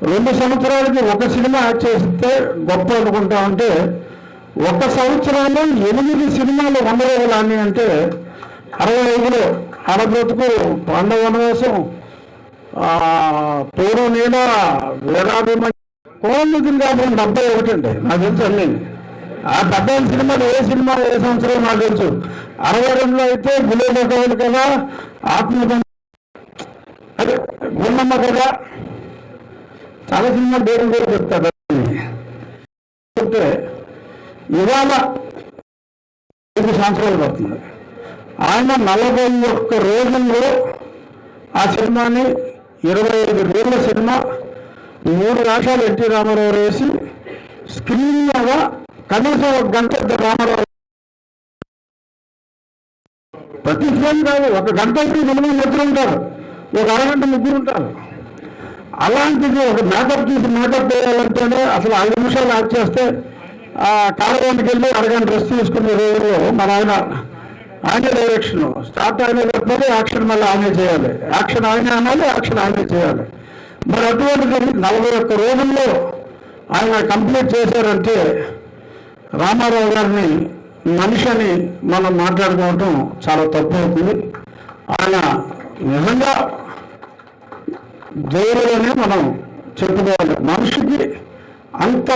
[SPEAKER 5] 2 సంవత్సరాలకి ఒక సినిమా యాక్ట్ చేస్తే గొప్ప అనుకుంటా ఉంటే 1 సంవత్సరంలో 8 సినిమాలు 100 రోజులు అని అంటే 65లో ఆడబ్రతుకు, పాండవ వనవాసం, తోడు నీడ, వీరాభిమన్యు, కోళ్ళు కాబట్టి 71 అండి నాకు తెలుసు అన్ని. ఆ 70 సినిమాలు ఏ సంవత్సరం నాకు తెలుసు. 62లో అయితే గులేబకాయలు కదా, ఆత్మబంధం, అదే గుండమ్మ కదా, చాలా సినిమాలు పేరు కూడా చెప్తారు. ఇవాళ 5 సంవత్సరాలు పడుతుంది. ఆయన 41 రోజుల్లో ఆ సినిమాని 25 రోజుల సినిమా 3 రాష్ట్రాలు ఎన్టీ రామారావు వేసి స్క్రీన్ మీద కనీసం 1 గంట రామారావు ప్రతి ఫిల్మ్ కాదు, 1 గంట అయితే మినిమం ఇద్దరు ఉంటారు, 1 అరగంట ముగ్గురు ఉంటారు. అలాంటిది ఒక మేకప్ వేయాలంటేనే అసలు 5 నిమిషాలు యాక్ట్ చేస్తే ఆ కాలవానికి వెళ్ళి అరగంట రెస్ట్ తీసుకునే రోజుల్లో మన ఆయన డైరెక్షన్ స్టార్ట్ అయినప్పుడు యాక్షన్ మళ్ళీ ఆయనే చేయాలి, యాక్షన్ ఆయనే అనాలి, యాక్షన్ ఆయనే చేయాలి. మరి అటువంటిది 41 రోజుల్లో ఆయన కంప్లీట్ చేశారంటే రామారావు గారిని మనిషిని మనం మాట్లాడుకోవటం చాలా తప్పు అవుతుంది. ఆయన నిజంగా దేవుడనే మనం చెప్పుకోవాలి. మనిషికి అంత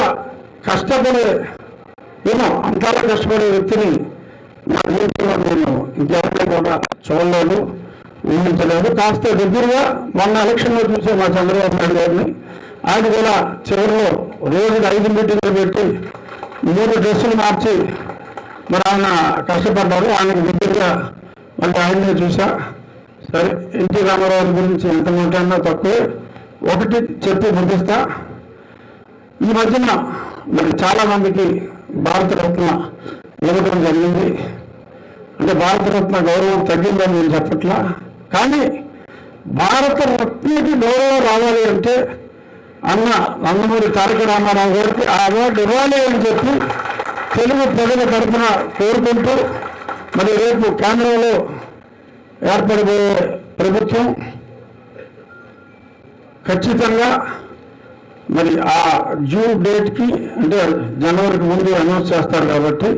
[SPEAKER 5] కష్టపడే అంతలా కష్టపడే వ్యక్తిని నా జీవితంలో నేను ఇంకెవరిని కూడా చూడలేదు, ఊహించలేదు. కాస్త దగ్గరగా మొన్న ఎలక్షన్లో చూసే మా చంద్రబాబు నాయుడు గారిని, ఆయన కూడా చివరిలో రోజుకి 5 మీటింగ్లు పెట్టి 3 డ్రెస్సులు మార్చి మరి ఆయన కష్టపడ్డారు. ఆయనకు దగ్గరగా మళ్ళీ ఆయన్నే చూసా. సరే, ఎన్టీ రామారావు గురించి ఎంత మాట్లాడినా తక్కువే. ఒకటి చెప్పి ముగిస్తా. ఈ మధ్యన మరి చాలా మందికి భారతరత్న ఇవ్వడం జరిగింది. అంటే భారతరత్న గౌరవం తగ్గిందని నేను చెప్పట్లా, కానీ భారతరత్నకి గౌరవం రావాలి అంటే అన్న నందమూరి తారక రామారావు గారికి ఆ అవార్డు ఇవ్వాలి అని చెప్పి తెలుగు ప్రజల తరఫున కోరుకుంటూ, మరి రేపు కేంద్రంలో ఏర్పడిపోయే ప్రభుత్వం ఖచ్చితంగా మరి ఆ జూన్ డేట్కి అంటే జనవరికి ముందు అనౌన్స్ చేస్తారు. కాబట్టి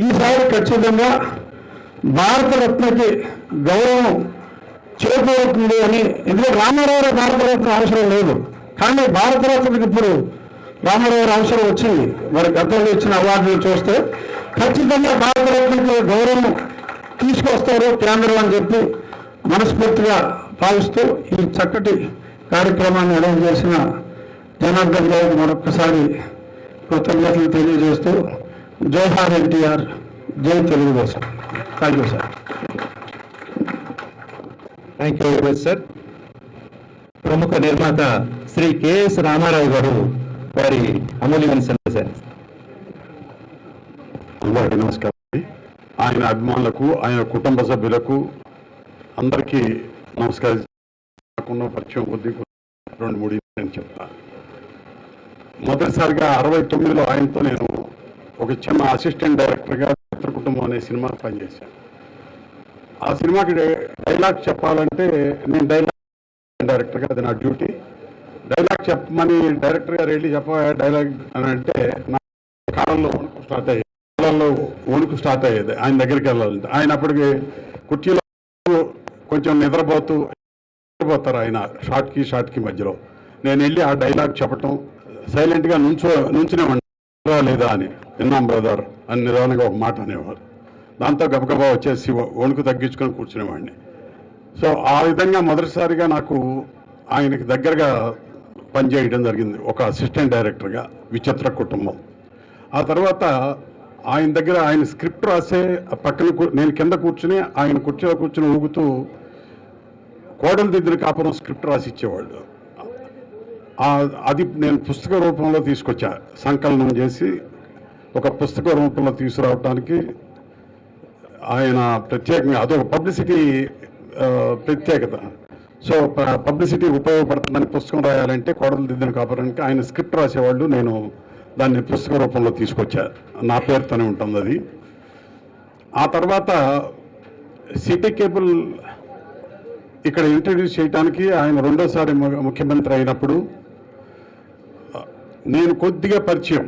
[SPEAKER 5] ఈసారి ఖచ్చితంగా భారతరత్నకి గౌరవం చేకూరుతుంది అని. ఎందుకంటే రామారావు భారతరత్న అవసరం లేదు, కానీ భారతరత్నకి ఇప్పుడు రామారావు అవసరం వచ్చింది. మరి గతంలో ఇచ్చిన అవార్డులు చూస్తే ఖచ్చితంగా భారతరత్నకి గౌరవం తీసుకొస్తారు కేంద్రం అని చెప్పి మనస్ఫూర్తిగా భావిస్తూ ఈ చక్కటి కార్యక్రమాన్ని అరేంజ్ చేసిన జనార్దన్ గారికి మరొక్కసారి కృతజ్ఞతలు తెలియజేస్తూ జోహార్ ఎన్టీఆర్, జై Telugu Desam. Thank you sir.
[SPEAKER 1] Thank you very much sir. ప్రముఖ నిర్మాత శ్రీ కెఎస్ రామారావు గారు వారి అమూల్యమైన సలహా సార్.
[SPEAKER 6] అందరికీ నమస్కారం. ఆయన అభిమానులకు, ఆయన కుటుంబ సభ్యులకు అందరికీ నమస్కారం. నాకున్న పరిచయం కొద్ది 2-3 నేను చెప్తాను. మొదటిసారిగా 69లో ఆయనతో నేను ఒక చిన్న అసిస్టెంట్ డైరెక్టర్గా చిత్ర కుటుంబం అనే సినిమా పనిచేశాను. ఆ సినిమాకి డైలాగ్ చెప్పాలంటే నేను డైరెక్టర్గా అది నా డ్యూటీ. డైలాగ్ చెప్పమని డైరెక్టర్ గారు వెళ్ళి డైలాగ్ అని అంటే నా కాలంలో వణుకు స్టార్ట్ అయ్యేది ఆయన దగ్గరికి వెళ్ళాలంటే. ఆయన అప్పటికి కుర్చీలో కొంచెం నిద్రపోతారు ఆయన షార్ట్కి మధ్యలో. నేను వెళ్ళి ఆ డైలాగ్ చెప్పటం, సైలెంట్గా నుంచునేవాడిని లేదా అని, విన్నాం బ్రదర్ అని నిదానంగా ఒక మాట అనేవారు. దాంతో గబగబా వచ్చేసి వణుకు తగ్గించుకొని కూర్చునేవాడిని. సో ఆ విధంగా మొదటిసారిగా నాకు ఆయనకి దగ్గరగా పనిచేయడం జరిగింది ఒక అసిస్టెంట్ డైరెక్టర్గా విచిత్ర కుటుంబం. ఆ తర్వాత ఆయన దగ్గర ఆయన స్క్రిప్ట్ రాసే పక్కన నేను కింద కూర్చుని ఆయన కుర్చీలో కూర్చుని ఊగుతూ కోడలు దిద్దిన కాపురం స్క్రిప్ట్ రాసి ఇచ్చేవాళ్ళు. అది నేను పుస్తక రూపంలో తీసుకొచ్చా, సంకలనం చేసి ఒక పుస్తక రూపంలో తీసుకురావడానికి ఆయన ప్రత్యేకంగా అదొక పబ్లిసిటీ ప్రత్యేకత. సో పబ్లిసిటీ ఉపయోగపడుతుందని పుస్తకం రాయాలంటే కోడలు దిద్దిన కాపురానికి ఆయన స్క్రిప్ట్ రాసేవాళ్ళు. నేను దాన్ని పుస్తక రూపంలో తీసుకొచ్చా, నా పేరుతోనే ఉంటుంది అది. ఆ తర్వాత సిటీ కేబుల్ ఇక్కడ ఇంట్రడ్యూస్ చేయడానికి ఆయన రెండోసారి ముఖ్యమంత్రి అయినప్పుడు నేను కొద్దిగా పరిచయం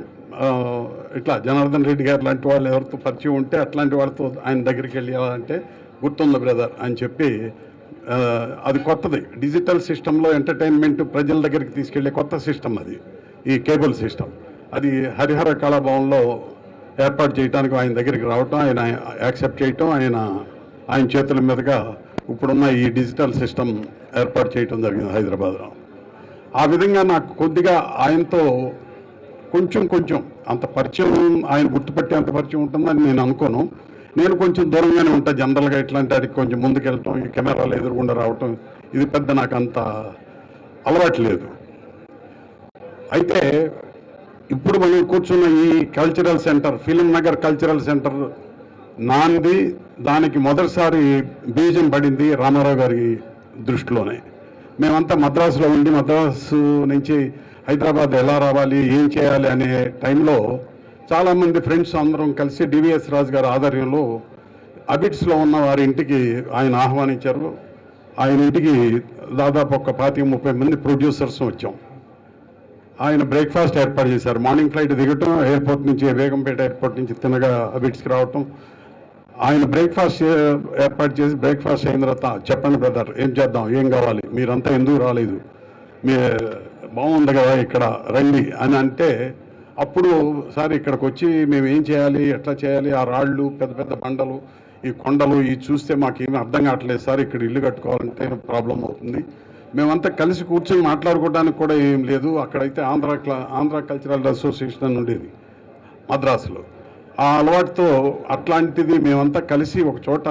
[SPEAKER 6] ఇట్లా జనార్దన్ రెడ్డి గారు లాంటి వాళ్ళు ఎవరితో పరిచయం ఉంటే అట్లాంటి వాళ్ళతో ఆయన దగ్గరికి వెళ్ళాలంటే గుర్తుంది బ్రదర్ అని చెప్పి అది కొత్తది డిజిటల్ సిస్టంలో ఎంటర్టైన్మెంట్ ప్రజల దగ్గరికి తీసుకెళ్లే కొత్త సిస్టమ్ అది ఈ కేబుల్ సిస్టమ్. అది హరిహర కళాభవన్లో ఏర్పాటు చేయడానికి ఆయన దగ్గరికి రావటం, ఆయన యాక్సెప్ట్ చేయటం, ఆయన చేతుల మీదుగా ఇప్పుడున్న ఈ డిజిటల్ సిస్టమ్ ఏర్పాటు చేయటం జరిగింది హైదరాబాద్లో. ఆ విధంగా నాకు కొద్దిగా ఆయనతో కొంచెం అంత పరిచయం, ఆయన గుర్తుపట్టి అంత పరిచయం ఉంటుందని నేను అనుకోను. నేను కొంచెం దూరంగానే ఉంటా జనరల్గా, ఇట్లాంటి వాటికి కొంచెం ముందుకెళ్ళటం, ఈ కెమెరాలు ఎదురుగుండా రావటం ఇది పెద్ద నాకు అంత అలవాటు లేదు. అయితే ఇప్పుడు మనం కూర్చున్న ఈ cultural centre, film Nagar cultural centre నాంది, దానికి మొదటిసారి బీజం పడింది రామారావు గారి దృష్టిలోనే. మేమంతా మద్రాసులో ఉండి మద్రాసు నుంచి హైదరాబాద్ ఎలా రావాలి, ఏం చేయాలి అనే టైంలో చాలామంది ఫ్రెండ్స్ అందరం కలిసి డివిఎస్ రాజు గారి ఆధ్వర్యంలో అబిట్స్లో ఉన్న వారి ఇంటికి ఆయన ఆహ్వానించారు. ఆయన ఇంటికి దాదాపు ఒక 25-30 మంది ప్రొడ్యూసర్స్ వచ్చాం. ఆయన బ్రేక్ఫాస్ట్ ఏర్పాటు చేశారు. మార్నింగ్ ఫ్లైట్ దిగటం, ఎయిర్పోర్ట్ నుంచి బేగంపేట ఎయిర్పోర్ట్ నుంచి తినగా అబిట్స్కి రావటం. ఆయన బ్రేక్ఫాస్ట్ ఏర్పాటు చేసి బ్రేక్ఫాస్ట్ అయిన తర్వాత చెప్పండి బ్రదర్ ఏం చేద్దాం, ఏం కావాలి, మీరంతా ఎందుకు రాలేదు, మీ బాగుంది కదా ఇక్కడ రండి అని అంటే, అప్పుడు సార్ ఇక్కడికి వచ్చి మేము ఏం చేయాలి, ఎట్లా చేయాలి, ఆ రాళ్ళు, పెద్ద పెద్ద బండలు, ఈ కొండలు ఇవి చూస్తే మాకేమీ అర్థం కావట్లేదు సార్, ఇక్కడ ఇల్లు కట్టుకోవాలంటే ప్రాబ్లం అవుతుంది, మేమంతా కలిసి కూర్చొని మాట్లాడుకోవడానికి కూడా ఏం లేదు. అక్కడైతే ఆంధ్ర కల్చరల్ అసోసియేషన్ అని ఉండేది మద్రాసులో. ఆ అలవాటుతో అట్లాంటిది మేమంతా కలిసి ఒక చోట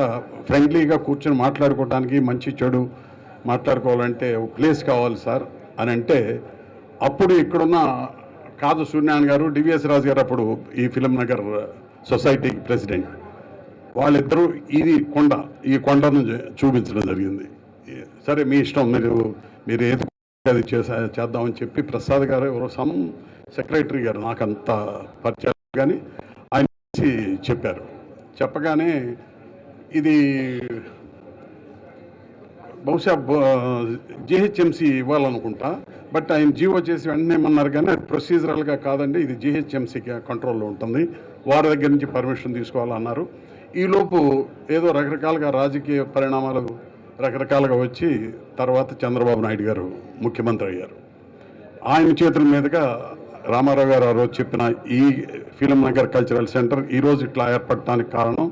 [SPEAKER 6] ఫ్రెండ్లీగా కూర్చొని మాట్లాడుకోవడానికి, మంచి చెడు మాట్లాడుకోవాలంటే ఒక ప్లేస్ కావాలి సార్ అని అంటే, అప్పుడు ఇక్కడున్న కాదు సూర్యనారాయణ గారు, డివిఎస్ రాజు గారు అప్పుడు ఈ ఫిలిం నగర్ సొసైటీ ప్రెసిడెంట్, వాళ్ళిద్దరూ ఈ కొండను చూపించడం జరిగింది. సరే మీ ఇష్టం, మీరు ఏది అది చేద్దామని చెప్పి ప్రసాద్ గారు ఎవరో సమ్ సెక్రటరీ గారు, నాకు అంత పరిచయం కానీ ఆయన చెప్పారు. చెప్పగానే ఇది బహుశా జిహెచ్ఎంసీ ఇవ్వాలనుకుంటా, బట్ ఆయన జీవో చేసి వెంటనే ఏమన్నారు కానీ అది ప్రొసీజరల్గా కాదండి, ఇది జిహెచ్ఎంసీకి కంట్రోల్లో ఉంటుంది, వారి దగ్గర నుంచి పర్మిషన్ తీసుకోవాలన్నారు. ఈలోపు ఏదో రకరకాలుగా రాజకీయ పరిణామాలు రకరకాలుగా వచ్చి తర్వాత చంద్రబాబు నాయుడు గారు ముఖ్యమంత్రి అయ్యారు. ఆయన చేతుల మీదుగా రామారావు గారు ఆ రోజు చెప్పిన ఈ ఫిలిం నగర్ కల్చరల్ సెంటర్ ఈరోజు ఇట్లా ఏర్పడటానికి కారణం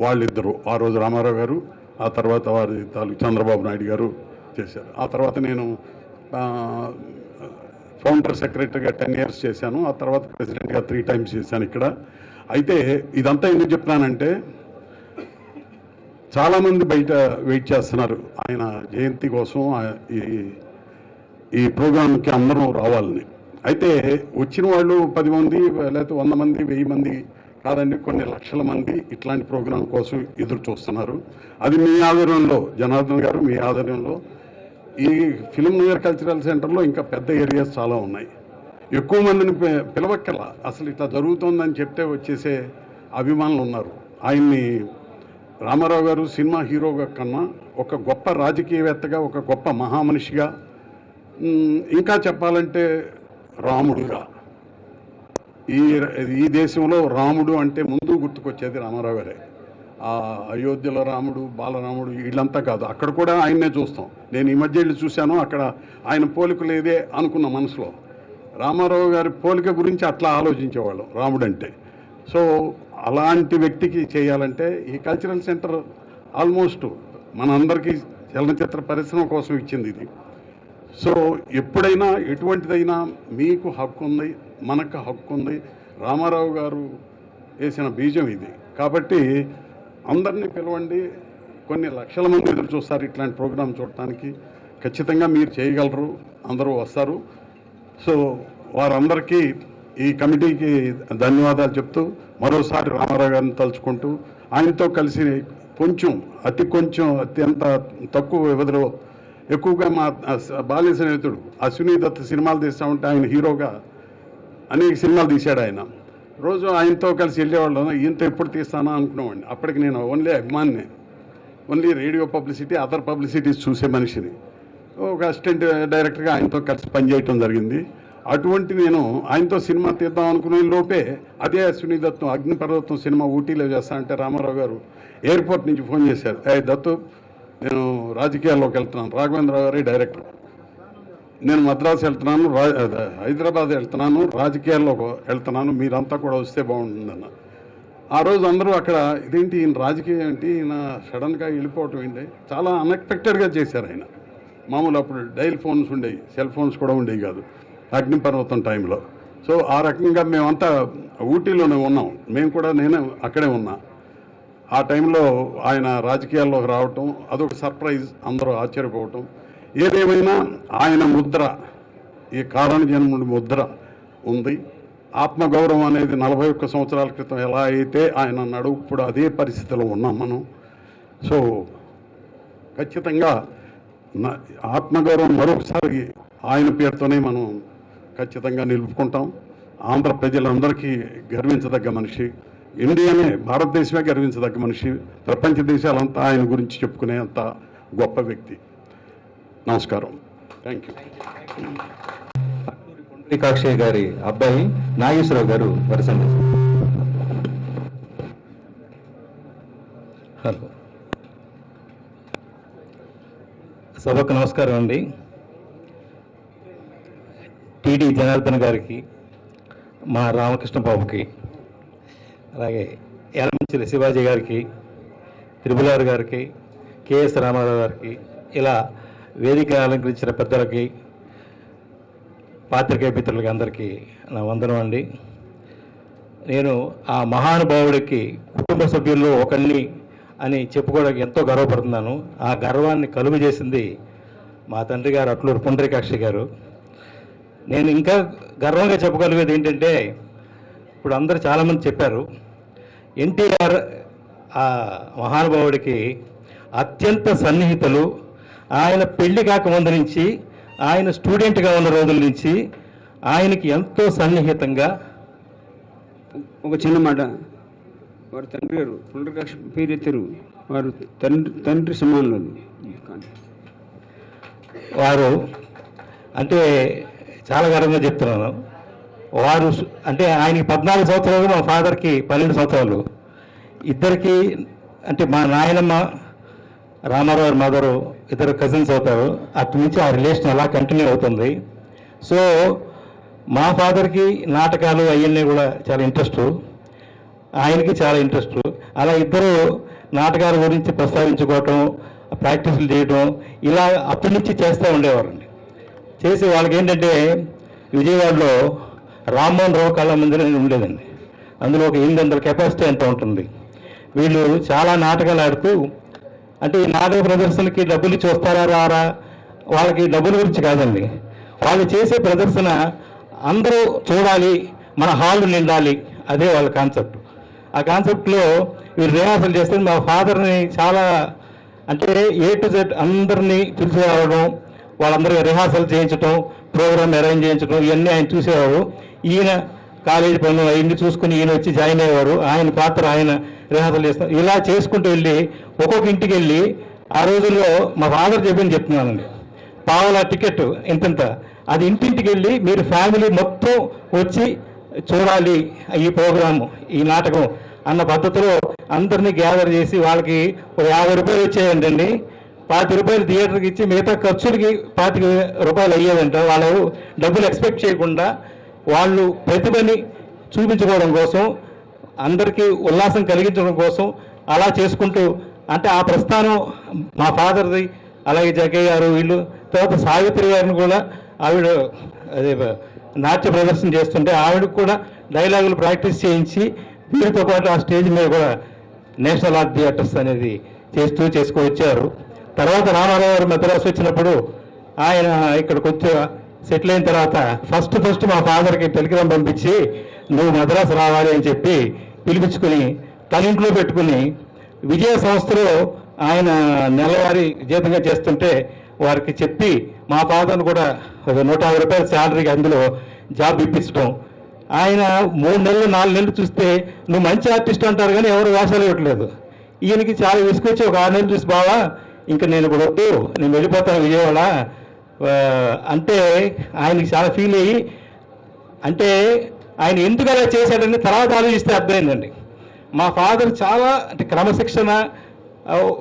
[SPEAKER 6] వాళ్ళిద్దరూ. ఆ రోజు రామారావు గారు, ఆ తర్వాత వారి చంద్రబాబు నాయుడు గారు చేశారు. ఆ తర్వాత నేను ఫౌండర్ సెక్రటరీగా 10 years చేశాను. ఆ తర్వాత ప్రెసిడెంట్గా 3 times చేశాను ఇక్కడ. అయితే ఇదంతా ఎందుకు చెప్తున్నానంటే, చాలామంది బయట వెయిట్ చేస్తున్నారు ఆయన జయంతి కోసం, ఈ ప్రోగ్రాంకి అందరూ రావాలని. అయితే వచ్చిన వాళ్ళు 10 మంది లేకపోతే 100 మంది 1000 మంది కాదండి, కొన్ని లక్షల మంది ఇట్లాంటి ప్రోగ్రాం కోసం ఎదురు చూస్తున్నారు. అది మీ ఆధ్వర్యంలో, జనార్దన్ గారు మీ ఆధ్వర్యంలో ఈ ఫిలిం నగర్ కల్చరల్ సెంటర్లో ఇంకా పెద్ద ఏరియాస్ చాలా ఉన్నాయి. ఎక్కువ మందిని పిలవక్కల, అసలు ఇట్లా జరుగుతుందని చెప్తే వచ్చేసే అభిమానులు ఉన్నారు. ఆయన్ని రామారావు గారు సినిమా హీరోగా కన్నా ఒక గొప్ప రాజకీయవేత్తగా, ఒక గొప్ప మహామనిషిగా, ఇంకా చెప్పాలంటే రాముడుగా, ఈ దేశంలో రాముడు అంటే ముందు గుర్తుకొచ్చేది రామారావు గారే. ఆ అయోధ్యలో రాముడు, బాలరాముడు వీళ్ళంతా కాదు, అక్కడ కూడా ఆయన్నే చూస్తాం. నేను ఈ మధ్య చూశాను, అక్కడ ఆయన పోలిక లేదే అనుకున్న మనసులో. రామారావు గారి పోలిక గురించి అట్లా ఆలోచించేవాళ్ళు రాముడు అంటే. సో అలాంటి వ్యక్తికి చేయాలంటే ఈ కల్చరల్ సెంటర్ ఆల్మోస్ట్ మన అందరికీ చలనచిత్ర పరిశ్రమ కోసం ఇచ్చింది ఇది. సో ఎప్పుడైనా ఎటువంటిదైనా మీకు హక్కు ఉంది, మనకు హక్కు ఉంది. రామారావు గారు వేసిన బీజం ఇది కాబట్టి అందరినీ పిలవండి. కొన్ని లక్షల మంది ఎదురు చూస్తారు ఇట్లాంటి ప్రోగ్రాం చూడటానికి. ఖచ్చితంగా మీరు చేయగలరు, అందరూ వస్తారు. సో వారందరికీ ఈ కమిటీకి ధన్యవాదాలు చెప్తూ మరోసారి రామారావు గారిని తలుచుకుంటూ ఆయనతో కలిసి అత్యంత తక్కువ వ్యవధిలో ఎక్కువగా మా బాల్య స్నేహితుడు అశ్విని దత్ సినిమాలు తీస్తూ ఉంటే ఆయన హీరోగా అనేక సినిమాలు తీశాడు. ఆయన రోజు ఆయనతో కలిసి వెళ్ళేవాళ్ళం. ఈయనతో ఎప్పుడు తీస్తానా అనుకునేవాడిని. అప్పటికి నేను ఓన్లీ అభిమానిని, only radio publicity, other publicity's చూసే మనిషిని. ఒక అసిస్టెంట్ డైరెక్టర్గా ఆయనతో కలిసి పనిచేయటం జరిగింది. అటువంటి నేను ఆయనతో సినిమా తీద్దాం అనుకునే లోపే అదే అశ్విని దత్తం అగ్నిపర్వతం సినిమా ఊటీలో చేస్తా అంటే రామారావు గారు ఎయిర్పోర్ట్ నుంచి ఫోన్ చేశారు, దత్తు నేను రాజకీయాల్లోకి వెళ్తున్నాను, రాఘవేంద్రరావు గారి డైరెక్టర్, నేను మద్రాసు వెళ్తున్నాను, హైదరాబాద్ వెళ్తున్నాను, రాజకీయాల్లోకి వెళ్తున్నాను, మీరంతా కూడా వస్తే బాగుంటుందన్న. ఆ రోజు అందరూ అక్కడ ఇదేంటి ఈయన రాజకీయం ఏంటి, ఈయన సడన్గా వెళ్ళిపోవటం ఏంటి, చాలా అన్ఎక్స్పెక్టెడ్గా చేశారు ఆయన. మామూలు అప్పుడు డైల్ ఫోన్స్ ఉండేవి, సెల్ ఫోన్స్ కూడా ఉండేవి కాదు అగ్నిపర్వతం టైంలో. సో ఆ రకంగా మేమంతా ఊటీలోనే ఉన్నాం, మేము కూడా నేను అక్కడే ఉన్నా. ఆ టైంలో ఆయన రాజకీయాల్లోకి రావటం అదొక సర్ప్రైజ్, అందరూ ఆశ్చర్యపోవటం. ఏదేమైనా ఆయన ముద్ర, ఈ కారణ జన్ముడి ముద్ర ఉంది. ఆత్మగౌరవం అనేది 41 సంవత్సరాల క్రితం ఎలా అయితే ఆయన అన్నాడు, ఇప్పుడు అదే పరిస్థితిలో ఉన్నాం మనం. సో ఖచ్చితంగా ఆత్మగౌరవం మరొకసారి ఆయన పేరుతోనే మనం ఖచ్చితంగా నిలుపుకుంటాం. ఆంధ్ర ప్రజలందరికీ గర్వించదగ్గ మనిషి, ఇండియానే భారతదేశమే గర్వించదగ్గ మనిషి, ప్రపంచ దేశాలంతా ఆయన గురించి చెప్పుకునే అంత గొప్ప వ్యక్తి. నమస్కారం, థ్యాంక్ యూ.
[SPEAKER 1] పుండరీకాక్షయ్య గారి అబ్బాయి నాగేశ్వరరావు గారు వరసండి.
[SPEAKER 7] హలో, సభకు నమస్కారం అండి. టీడీ జనార్దన్ గారికి, మా రామకృష్ణ బాబుకి, అలాగే యలమంచిలి శివాజీ గారికి, త్రిపులార్ గారికి, కెఎస్ రామారావు గారికి, ఇలా వేదిక అలంకరించిన పెద్దలకి, పాత్రికేయ మిత్రులకి అందరికీ నా వందనం అండి. నేను ఆ మహానుభావుడికి కుటుంబ సభ్యుల్లో ఒకరిని అని చెప్పుకోవడానికి ఎంతో గర్వపడుతున్నాను. ఆ గర్వాన్ని కలుగు చేసింది మా తండ్రి గారు అట్లూరు పుండరీకాక్షి గారు. నేను ఇంకా గర్వంగా చెప్పగలిగేది ఏంటంటే, ఇప్పుడు అందరూ చాలామంది చెప్పారు, ఎన్టీఆర్ ఆ మహానుభావుడికి అత్యంత సన్నిహితులు. ఆయన పెళ్లి కాకముందు నుంచి, ఆయన స్టూడెంట్గా ఉన్న రోజుల నుంచి ఆయనకి ఎంతో సన్నిహితంగా.
[SPEAKER 2] ఒక చిన్న మాట, వారు తండ్రి గారు పుండరీకాక్ష పేరెత్తారు, వారు తండ్రి సమానులు.
[SPEAKER 7] వారు అంటే చాలా గర్వంగా చెప్తున్నాను. వారు అంటే ఆయనకి 14 సంవత్సరాలు, మా ఫాదర్కి 12 సంవత్సరాలు. ఇద్దరికి అంటే మా నాయనమ్మ, రామారావు మదరు ఇద్దరు కజిన్స్ అవుతారు. అటు నుంచి ఆ రిలేషన్ అలా కంటిన్యూ అవుతుంది. సో మా ఫాదర్కి నాటకాలు అవన్నీ కూడా చాలా ఇంట్రెస్ట్, ఆయనకి చాలా ఇంట్రెస్ట్. అలా ఇద్దరు నాటకాల గురించి ప్రస్తావించుకోవటం, ప్రాక్టీసులు చేయటం ఇలా అప్పటి నుంచి చేస్తూ ఉండేవారండి. చేసి వాళ్ళకి ఏంటంటే విజయవాడలో రామ్మోహన్ రావు కళా మందిరం ఉండేదండి. అందులో ఒక 800 కెపాసిటీ ఎంత ఉంటుంది. వీళ్ళు చాలా నాటకాలు ఆడుతూ, అంటే ఈ నాటక ప్రదర్శనకి డబ్బులు ఇచ్చి వస్తారా రారా, వాళ్ళకి డబ్బుల గురించి కాదండి, వాళ్ళు చేసే ప్రదర్శన అందరూ చూడాలి, మన హాల్ నిండాలి, అదే వాళ్ళ కాన్సెప్ట్. ఆ కాన్సెప్ట్లో వీళ్ళు రిహార్సల్ చేస్తే మా ఫాదర్ని చాలా అంటే A to Z అందరినీ పిలిచి రావడం, వాళ్ళందరికీ రిహార్సల్ చేయించడం, ప్రోగ్రామ్ అరేంజ్ చేయించడం, ఇవన్నీ ఆయన చూసేవారు. ఈయన కాలేజీ పనులు అవన్నీ చూసుకుని ఈయన వచ్చి జాయిన్ అయ్యేవారు. ఆయన పాత్ర ఆయన రిహార్సల్ చేస్తారు. ఇలా చేసుకుంటూ వెళ్ళి ఒక్కొక్క ఇంటికి వెళ్ళి, ఆ రోజుల్లో మా ఫాదర్ చెప్తున్నానండి, పావలా టికెట్ ఇంతంత, అది ఇంటింటికి వెళ్ళి మీరు ఫ్యామిలీ మొత్తం వచ్చి చూడాలి ఈ ప్రోగ్రాము, ఈ నాటకం అన్న పద్ధతిలో అందరినీ గ్యాదర్ చేసి వాళ్ళకి ఒక 50 రూపాయలు వచ్చేయండి. 25 రూపాయలు థియేటర్కి ఇచ్చి మిగతా ఖర్చులకి 25 రూపాయలు అయ్యేదంట. వాళ్ళు డబ్బులు ఎక్స్పెక్ట్ చేయకుండా వాళ్ళు ప్రతిభని చూపించుకోవడం కోసం, అందరికీ ఉల్లాసం కలిగించడం కోసం అలా చేసుకుంటూ, అంటే ఆ ప్రస్థానం మా ఫాదర్ది. అలాగే జగ్గయ్య గారు వీళ్ళు, తర్వాత సావిత్రి గారిని కూడా ఆవిడ అదే నాట్య ప్రదర్శన చేస్తుంటే ఆవిడకు కూడా డైలాగులు ప్రాక్టీస్ చేయించి వీరితో పాటు ఆ స్టేజ్ మీద కూడా నేషనల్ ఆర్ట్ థియేటర్స్ అనేది చేసుకొచ్చారు. తర్వాత రామారావు గారు మద్రాసు వచ్చినప్పుడు ఆయన ఇక్కడికి వచ్చి సెటిల్ అయిన తర్వాత ఫస్ట్ మా ఫాదర్కి టెలిగ్రామ్ పంపించి, నువ్వు మద్రాసు రావాలి అని చెప్పి పిలిపించుకుని తన ఇంట్లో పెట్టుకుని విజయ సంస్థలో ఆయన నెలవారీ జీతంగా చేస్తుంటే వారికి చెప్పి మా ఫాదర్ను కూడా 150 రూపాయల శాలరీకి అందులో జాబ్ ఇప్పించడం. ఆయన 3 నెలలు 4 నెలలు చూస్తే నువ్వు మంచి ఆర్టిస్ట్ అంటారు కానీ ఎవరు వేషాలు ఇవ్వట్లేదు. ఈయనకి చాలా విసుకొచ్చి ఒక 6 నెలలు చూసి, బావా ఇంకా నేను ఇప్పుడు వద్దు, నేను వెళ్ళిపోతాను విజయవాడ అంటే ఆయనకి చాలా ఫీల్ అయ్యి అంటే ఆయన ఎందుకు అలా చేశాడని తర్వాత ఆలోచిస్తే అర్థమైందండి. మా ఫాదర్ చాలా అంటే క్రమశిక్షణ,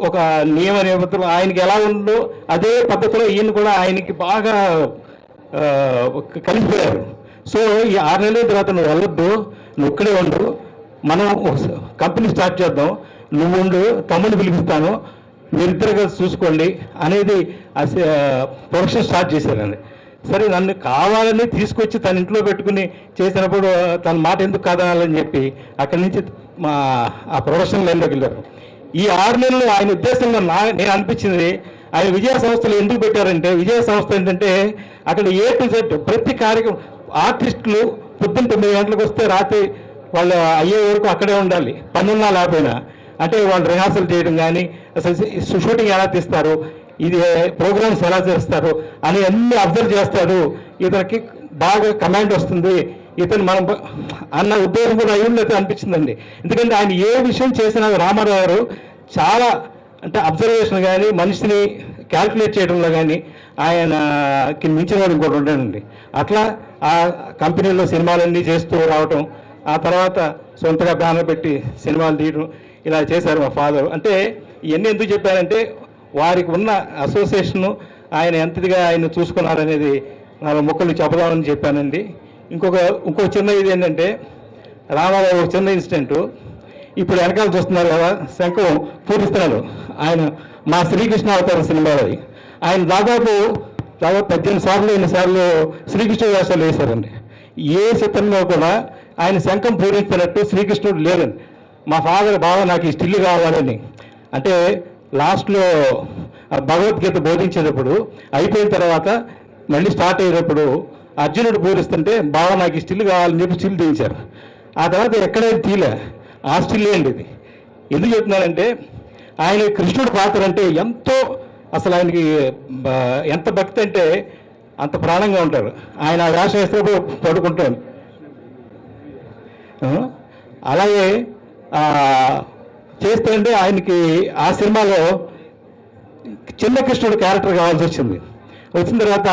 [SPEAKER 7] ఒక నియమ నిబంధనలు ఆయనకి ఎలా ఉందో అదే పద్ధతిలో ఈయన కూడా ఆయనకి బాగా కలిసిపోయారు. సో ఈ 6 నెలల తర్వాత నువ్వు వెళ్ళొద్దు, నువ్వు ఇక్కడే ఉండు, మనం కంపెనీ స్టార్ట్ చేద్దాం, నువ్వు ఉండు, తమ్ముడిని పిలిపిస్తాను, మీరిద్దరు కలిసి చూసుకోండి అనేది ప్రొడక్షన్ స్టార్ట్ చేశారండి. సరే నన్ను కావాలని తీసుకొచ్చి తన ఇంట్లో పెట్టుకుని చేసినప్పుడు తన మాట ఎందుకు కాదనాలని చెప్పి అక్కడి నుంచి ఆ ప్రొడక్షన్ లైన్లోకి వెళ్ళారు. ఈ 6 నెలలు ఆయన ఉద్దేశంలో నేను అనిపించింది, ఆయన విజయ సంస్థలు ఎందుకు పెట్టారంటే, విజయ సంస్థ ఏంటంటే అక్కడ A to Z ప్రతి కార్యక్రమం, ఆర్టిస్టులు పొద్దున్న 9 గంటలకు వస్తే రాత్రి వాళ్ళు అయ్యే వరకు అక్కడే ఉండాలి, పనున్నా లేకపోయినా. అంటే వాళ్ళు రిహార్సల్ చేయడం కానీ, అసలు షూటింగ్ ఎలా తీస్తారు, ఇది ప్రోగ్రామ్స్ ఎలా చేస్తారు అని అన్ని అబ్జర్వ్ చేస్తాడు. ఇతనికి బాగా కమాండ్ వస్తుంది, ఇతను మనం అన్న ఉద్దేశం కూడా అయ్యుండైతే అనిపించిందండి. ఎందుకంటే ఆయన ఏ విషయం చేసినా రామారావు గారు చాలా అంటే అబ్జర్వేషన్ కానీ, మనిషిని క్యాల్కులేట్ చేయడంలో కానీ ఆయనకి మించిన వాడు ఇంకోటి ఉంటాడండి. అట్లా ఆ కంపెనీలో సినిమాలన్నీ చేస్తూ రావటం, ఆ తర్వాత సొంతగా బ్యానర్ పెట్టి సినిమాలు తీయడం, ఇలా చేశారు మా ఫాదర్. అంటే ఇవన్నీ ఎందుకు చెప్పారంటే వారికి ఉన్న అసోసియేషను, ఆయన ఎంతదిగా ఆయన చూసుకున్నారనేది 4 ముక్కలు చెప్పదామని చెప్పానండి. ఇంకో చిన్న ఇది ఏంటంటే, రామారావు ఒక చిన్న ఇన్సిడెంటు, ఇప్పుడు వెనకాల చూస్తున్నారు కదా, శంఖం పూరిస్తున్నాడు ఆయన. మా శ్రీకృష్ణ అవతార సినిమాలో ఆయన దాదాపు 18 సార్లు 8 సార్లు శ్రీకృష్ణుడు వేషాలు వేశారండి. ఏ చిత్రంలో కూడా ఆయన శంఖం పూరిస్తున్నట్టు శ్రీకృష్ణుడు లేదండి. మా ఫాదర్ బాగా నాకు ఈ స్టిల్ కావాలని, అంటే లాస్ట్లో భగవద్గీత బోధించేటప్పుడు అయిపోయిన తర్వాత మళ్ళీ స్టార్ట్ అయ్యేటప్పుడు అర్జునుడు పూరిస్తుంటే బాగా నాకు ఈ స్టిల్ కావాలని చెప్పి స్టిల్ తీయించారు. ఆ తర్వాత ఎక్కడైనా తీలే, ఆ స్టిల్ ఏంటి ఇది. ఎందుకు చెప్తున్నానంటే ఆయన కృష్ణుడు పాత్ర అంటే ఎంతో, అసలు ఆయనకి ఎంత భక్తి అంటే అంత ప్రాణంగా ఉంటారు. ఆయన ఆ వేషం వేసినప్పుడు పడుకుంటాడు. అలాగే చేస్తుంటే ఆయనకి ఆ సినిమాలో చిన్న కృష్ణుడు క్యారెక్టర్ కావాల్సి వచ్చింది. వచ్చిన తర్వాత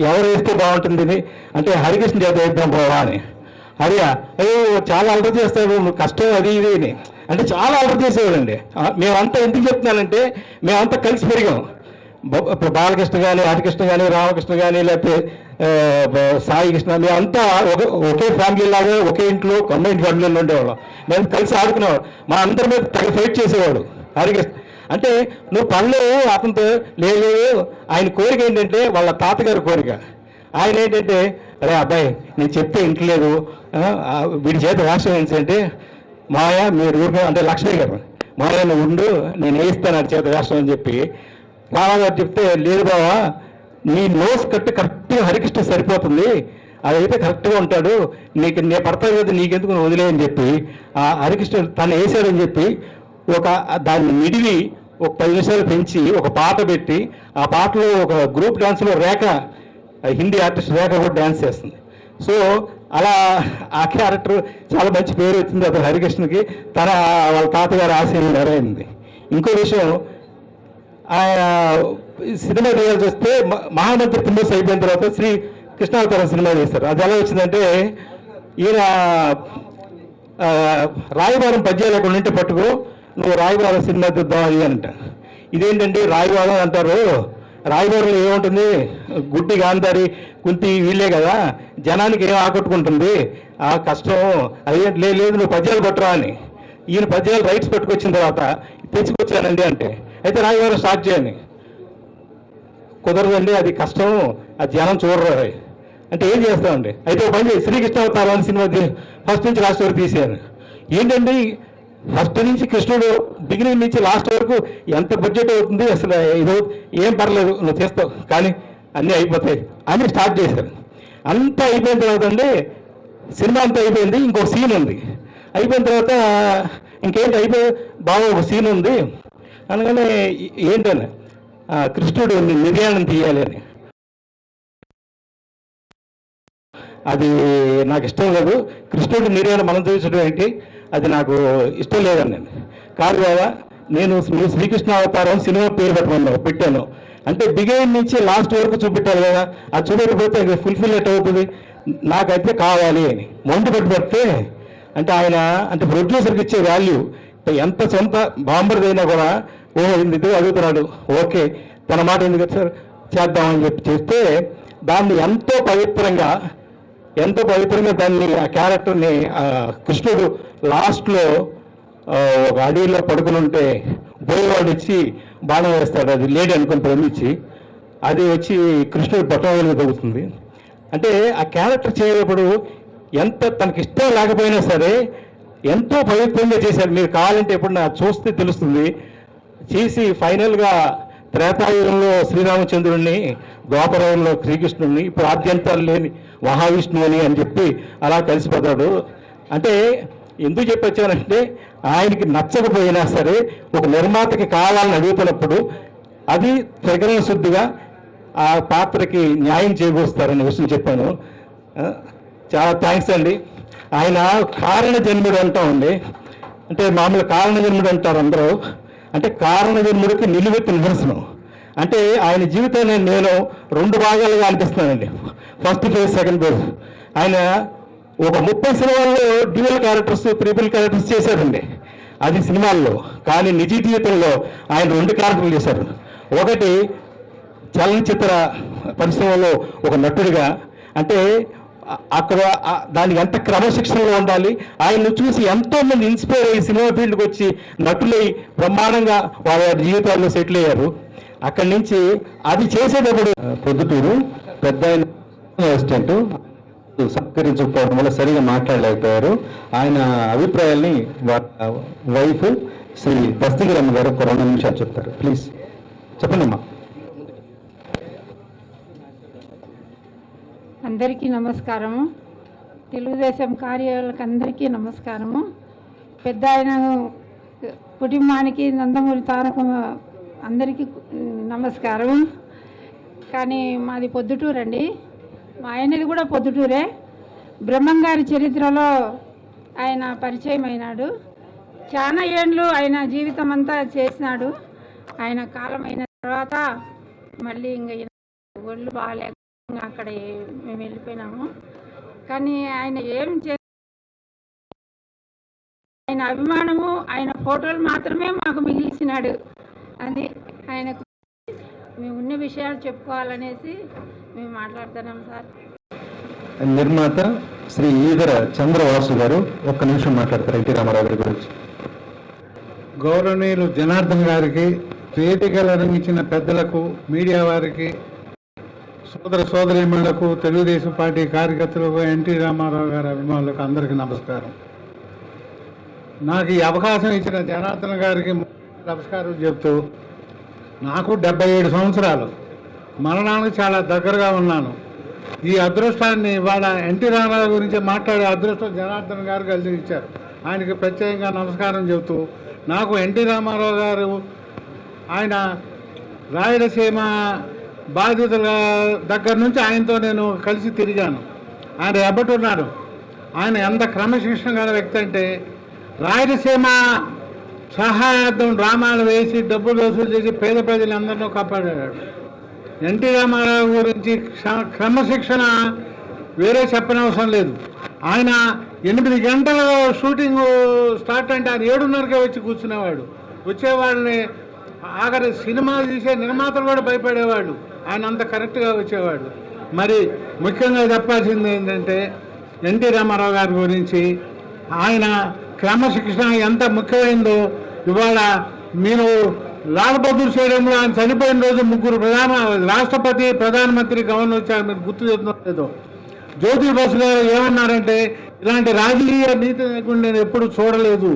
[SPEAKER 7] ఎవరు వేస్తే బాగుంటుంది అంటే హరికృష్ణ చేత వేద్దాం బావా అని. హరియా అయ్యో చాలా అలర్ చేస్తాడు, కష్టం అది ఇది అని అంటే చాలా అలర్ చేసేవాడండి. మేమంతా ఎందుకు చెప్తున్నానంటే మేమంతా కలిసి పెరిగాం. ఇప్పుడు బాలకృష్ణ కానీ, హరికృష్ణ కానీ, రామకృష్ణ కానీ, లేకపోతే సాయి కృష్ణ, మేమంతా ఒకే ఫ్యామిలీ లాగా ఒకే ఇంట్లో కంబైన్డ్ ఫ్యామిలీలో ఉండేవాళ్ళం. మేము కలిసి ఆడుకునేవాడు. మా అందరి మీద తెగ ఫైట్ చేసేవాడు హరికృష్ణ. అంటే నువ్వు పనులు అతనితో లేదు, ఆయన కోరిక ఏంటంటే వాళ్ళ తాతగారి కోరిక. ఆయన ఏంటంటే అరే అబ్బాయి నేను చెప్తే ఇంట్లేదు, వీడి చేత రాష్ట్రం ఏంటంటే మాయ మీరు ఊరికే అంటే లక్ష్మీ గారు మాయ నువ్వు ఉండు నేను వేయిస్తాను అది చేత రాష్ట్రం అని చెప్పి రామాగారు చెప్తే, లేదు బావా నీ నోస్ కట్టు కరెక్ట్గా హరికృష్ణ సరిపోతుంది, అదైతే కరెక్ట్గా ఉంటాడు, నీకు నేను పడతాను కదా నీకెందుకు నువ్వు వదిలేయని చెప్పి ఆ హరికృష్ణ తను వేసాడని చెప్పి దాన్ని మిడివి ఒక 10 నిమిషాలు పెంచి ఒక పాట పెట్టి ఆ పాటలో ఒక గ్రూప్ డాన్స్లో రేఖ, హిందీ ఆర్టిస్ట్ రేఖ కూడా డ్యాన్స్ చేస్తుంది. సో అలా ఆ క్యారెక్టర్ చాలా మంచి పేరు వచ్చింది అతను హరికృష్ణకి. వాళ్ళ తాతగారు ఆశయం నెరవేరింది. ఇంకో విషయం, ఆయన సినిమా తీయాల్సి వస్తే మహామంత్రి తుంబస్ అయిపోయిన తర్వాత శ్రీ కృష్ణావతారం సినిమా చేస్తారు. అది ఎలా వచ్చిందంటే ఈయన రాయబారం పద్యాలు అక్కడ ఉంటే పట్టుకో నువ్వు రాయబారం సినిమా తీద్దాం అది అంట. ఇదేంటంటే రాయబారం అంటారు, రాయబారంలో ఏముంటుంది, గుడ్డి గాంధారి కుంతి వీళ్ళే కదా, జనానికి ఏం ఆకట్టుకుంటుంది, ఆ కష్టం అది లేదు నువ్వు పద్యాలు పట్టురా అని. ఈయన పద్యాలు రైట్స్ పెట్టుకొచ్చిన తర్వాత తెచ్చుకొచ్చానండి అంటే, అయితే రాయబారం స్టార్ట్ చేయండి. కుదరదండి అది కష్టం, అది జనం చూడరు అంటే ఏం చేస్తామండి. అయితే పని చేసి శ్రీకృష్ణ అవతారం అని సినిమా ఫస్ట్ నుంచి లాస్ట్ వరకు తీసాను. ఏంటండి ఫస్ట్ నుంచి కృష్ణుడు బిగినింగ్ నుంచి లాస్ట్ వరకు ఎంత బడ్జెట్ అవుతుంది, అసలు ఇది ఏం పర్లేదు నువ్వు చేస్తావు కానీ అన్నీ అయిపోతాయి అని స్టార్ట్ చేశారు. అంతా అయిపోయిన తర్వాత అండి సినిమా అంతా అయిపోయింది, ఇంకొక సీన్ ఉంది. అయిపోయిన తర్వాత ఇంకేంటి అయిపోయి బాగా ఒక సీన్ ఉంది అనగానే ఏంటని కృష్ణుడు నిర్యాణం తీయాలి అని. అది నాకు ఇష్టం లేదు, కృష్ణుడి నిర్యాణం మనం చూపించడం ఏంటి, అది నాకు ఇష్టం లేదని నేను కాదు కదా. నేను శ్రీకృష్ణ అవతారం సినిమా పేరు పెట్టాను, అంటే బిగినింగ్ నుంచి లాస్ట్ వరకు చూపెట్టాలి కదా, అది చూపెట్టకపోతే ఫుల్ఫిల్ ఎట్ అవుతుంది. నాకైతే కావాలి అని మొండి పట్టుబడితే అంటే ఆయన అంటే ప్రొడ్యూసర్కి ఇచ్చే వాల్యూ ఎంత సొంత బాంబర్దైనా కూడా ఇది అడుగుతున్నాడు, ఓకే తన మాట ఎందుకు సార్ చేద్దామని చెప్పి చేస్తే దాన్ని ఎంతో పవిత్రంగా దాన్ని ఆ క్యారెక్టర్ని కృష్ణుడు లాస్ట్లో ఒక అడవిలో పడుకుని ఉంటే బోయవాడు ఇచ్చి బాణం వేస్తాడు, అది లేడీ అనుకుని ప్రేమించి అది వచ్చి కృష్ణుడు పట్టణంలో తగ్గుతుంది. అంటే ఆ క్యారెక్టర్ చేయనప్పుడు ఎంత తనకి ఇష్టం లేకపోయినా సరే ఎంతో పవిత్రంగా చేశారు. మీరు కావాలంటే ఎప్పుడన్నా చూస్తే తెలుస్తుంది. చేసి ఫైనల్గా త్రేతాయుగంలో శ్రీరామచంద్రుడిని, ద్వాపరయుగంలో శ్రీకృష్ణుడిని, ఇప్పుడు ఆద్యంతాలు లేని మహావిష్ణువుని అని చెప్పి అలా కలిసిపోతాడు. అంటే ఎందుకు చెప్పొచ్చానంటే ఆయనకి నచ్చకపోయినా సరే ఒక నిర్మాతకి కావాలని అడుగుతున్నప్పుడు అది త్రికరణ శుద్ధిగా ఆ పాత్రకి న్యాయం చేకూరుస్తారనే విషయం చెప్పాను. చాలా థ్యాంక్స్ అండి. ఆయన కారణ జన్ముడు అంటా ఉంది. అంటే మామూలు కారణ జన్ముడు అంటారు అందరూ. అంటే కారణ జన్ముడికి నిలువెత్తు నిదర్శనం. అంటే ఆయన జీవితాన్ని నేను 2 భాగాలుగా అనిపిస్తున్నానండి. First phase, second phase. ఆయన ఒక 30 సినిమాల్లో డ్యూయల్ క్యారెక్టర్స్, ట్రిపుల్ క్యారెక్టర్స్ చేశారండి, అది సినిమాల్లో. కానీ నిజ జీవితంలో ఆయన 2 క్యారెక్టర్లు చేశారు. ఒకటి చలనచిత్ర పరిశ్రమలో ఒక నటుడిగా, అంటే అక్కడ దానికి ఎంత క్రమశిక్షణలో ఉండాలి. ఆయన్ని చూసి ఎంతోమంది ఇన్స్పైర్ అయ్యి సినిమా ఫీల్డ్కి వచ్చి నటులై బ్రహ్మాండంగా వాళ్ళ జీవితాల్లో సెటిల్ అయ్యారు. అక్కడి నుంచి అది చేసేటప్పుడు పొద్దుటూరు పెద్ద అసిస్టెంట్ సత్కరించకపోవడం వల్ల సరిగా మాట్లాడలేకపోయారు. ఆయన అభిప్రాయాల్ని వైఫ్ శ్రీ దస్తగిరమ్మ గారు ఒక 2 నిమిషాలు చెప్తారు. ప్లీజ్ చెప్పండి అమ్మా.
[SPEAKER 8] అందరికీ నమస్కారము. తెలుగుదేశం కార్యాలయాలకు అందరికీ నమస్కారము. పెద్ద ఆయన కుటుంబానికి, నందమూరి తారక అందరికీ నమస్కారం. కానీ మాది పొద్దుటూరు అండి, మా ఆయనది కూడా పొద్దుటూరే. బ్రహ్మంగారి చరిత్రలో ఆయన పరిచయం అయినాడు. చాలా ఏండ్లు ఆయన జీవితం అంతా చేసినాడు. ఆయన కాలం అయిన తర్వాత మళ్ళీ ఇంకా ఒళ్ళు బాగాలేక అక్కడ మేము వెళ్ళిపోయినాము. కానీ ఆయన ఏం ఆయన అభిమానము, ఆయన ఫోటోలు మాత్రమే మాకు మిగిల్చినాడు. అది ఆయనకు మేము ఉన్న విషయాలు చెప్పుకోవాలనేసి మేము మాట్లాడుతున్నాం సార్.
[SPEAKER 7] నిర్మాత శ్రీ ఈదర చంద్రవాసు గారు 1 నిమిషం మాట్లాడతారు ఎన్టీ రామారావు గారి గురించి.
[SPEAKER 5] గౌరవనీయులు జనార్దన్ గారికి, వేదికలు రంగించిన పెద్దలకు, మీడియా వారికి, సోదర సోదరీమణులకు, తెలుగుదేశం పార్టీ కార్యకర్తలకు, ఎన్టీ రామారావు గారి అభిమానులకు అందరికీ నమస్కారం. నాకు ఈ అవకాశం ఇచ్చిన జనార్దన్ గారికి నమస్కారం చెప్తూ, నాకు 77 సంవత్సరాలు, మరణానికి చాలా దగ్గరగా ఉన్నాను. ఈ అదృష్టాన్ని ఇవాళ ఎన్టీ రామారావు గురించి మాట్లాడే అదృష్టం జనార్దన్ గారు కలిగించారు. ఆయనకి ప్రత్యేకంగా నమస్కారం చెబుతూ, నాకు ఎన్టీ రామారావు గారు ఆయన రాయలసీమ బాధితుల దగ్గర నుంచి ఆయనతో నేను కలిసి తిరిగాను. ఆయన ఎబ్బటున్నారు. ఆయన ఎంత క్రమశిక్షణ గల వ్యక్తి అంటే, రాయలసీమ సహాయార్థం డ్రామాలు వేసి డబ్బులు వసూలు చేసి పేద ప్రజలందరినీ కాపాడాడు. ఎన్టీ రామారావు గురించి క్రమశిక్షణ వేరే చెప్పనవసరం లేదు. ఆయన 8 గంటల షూటింగ్ స్టార్ట్ అంటే ఆయన 7:30కే వచ్చి కూర్చునేవాడు. వచ్చేవాళ్ళని ఆఖరి సినిమాలు తీసే నిర్మాతలు కూడా భయపడేవాడు. ఆయన అంత కరెక్ట్గా వచ్చేవాడు. మరి ముఖ్యంగా చెప్పాల్సింది ఏంటంటే, ఎన్టీ రామారావు గారి గురించి ఆయన క్రమశిక్షణ ఎంత ముఖ్యమైందో ఇవాళ మీరు లాల్ బహదూర్ స్టేడియంలో ఆయన చనిపోయిన రోజు 3 రాష్ట్రపతి, ప్రధానమంత్రి, గవర్నర్ వచ్చారు. మీరు గుర్తు చేస్తున్నదో జ్యోతి బసు గారు ఏమన్నారంటే, ఇలాంటి రాజకీయ నీతి లేకుండా నేను ఎప్పుడు చూడలేదు.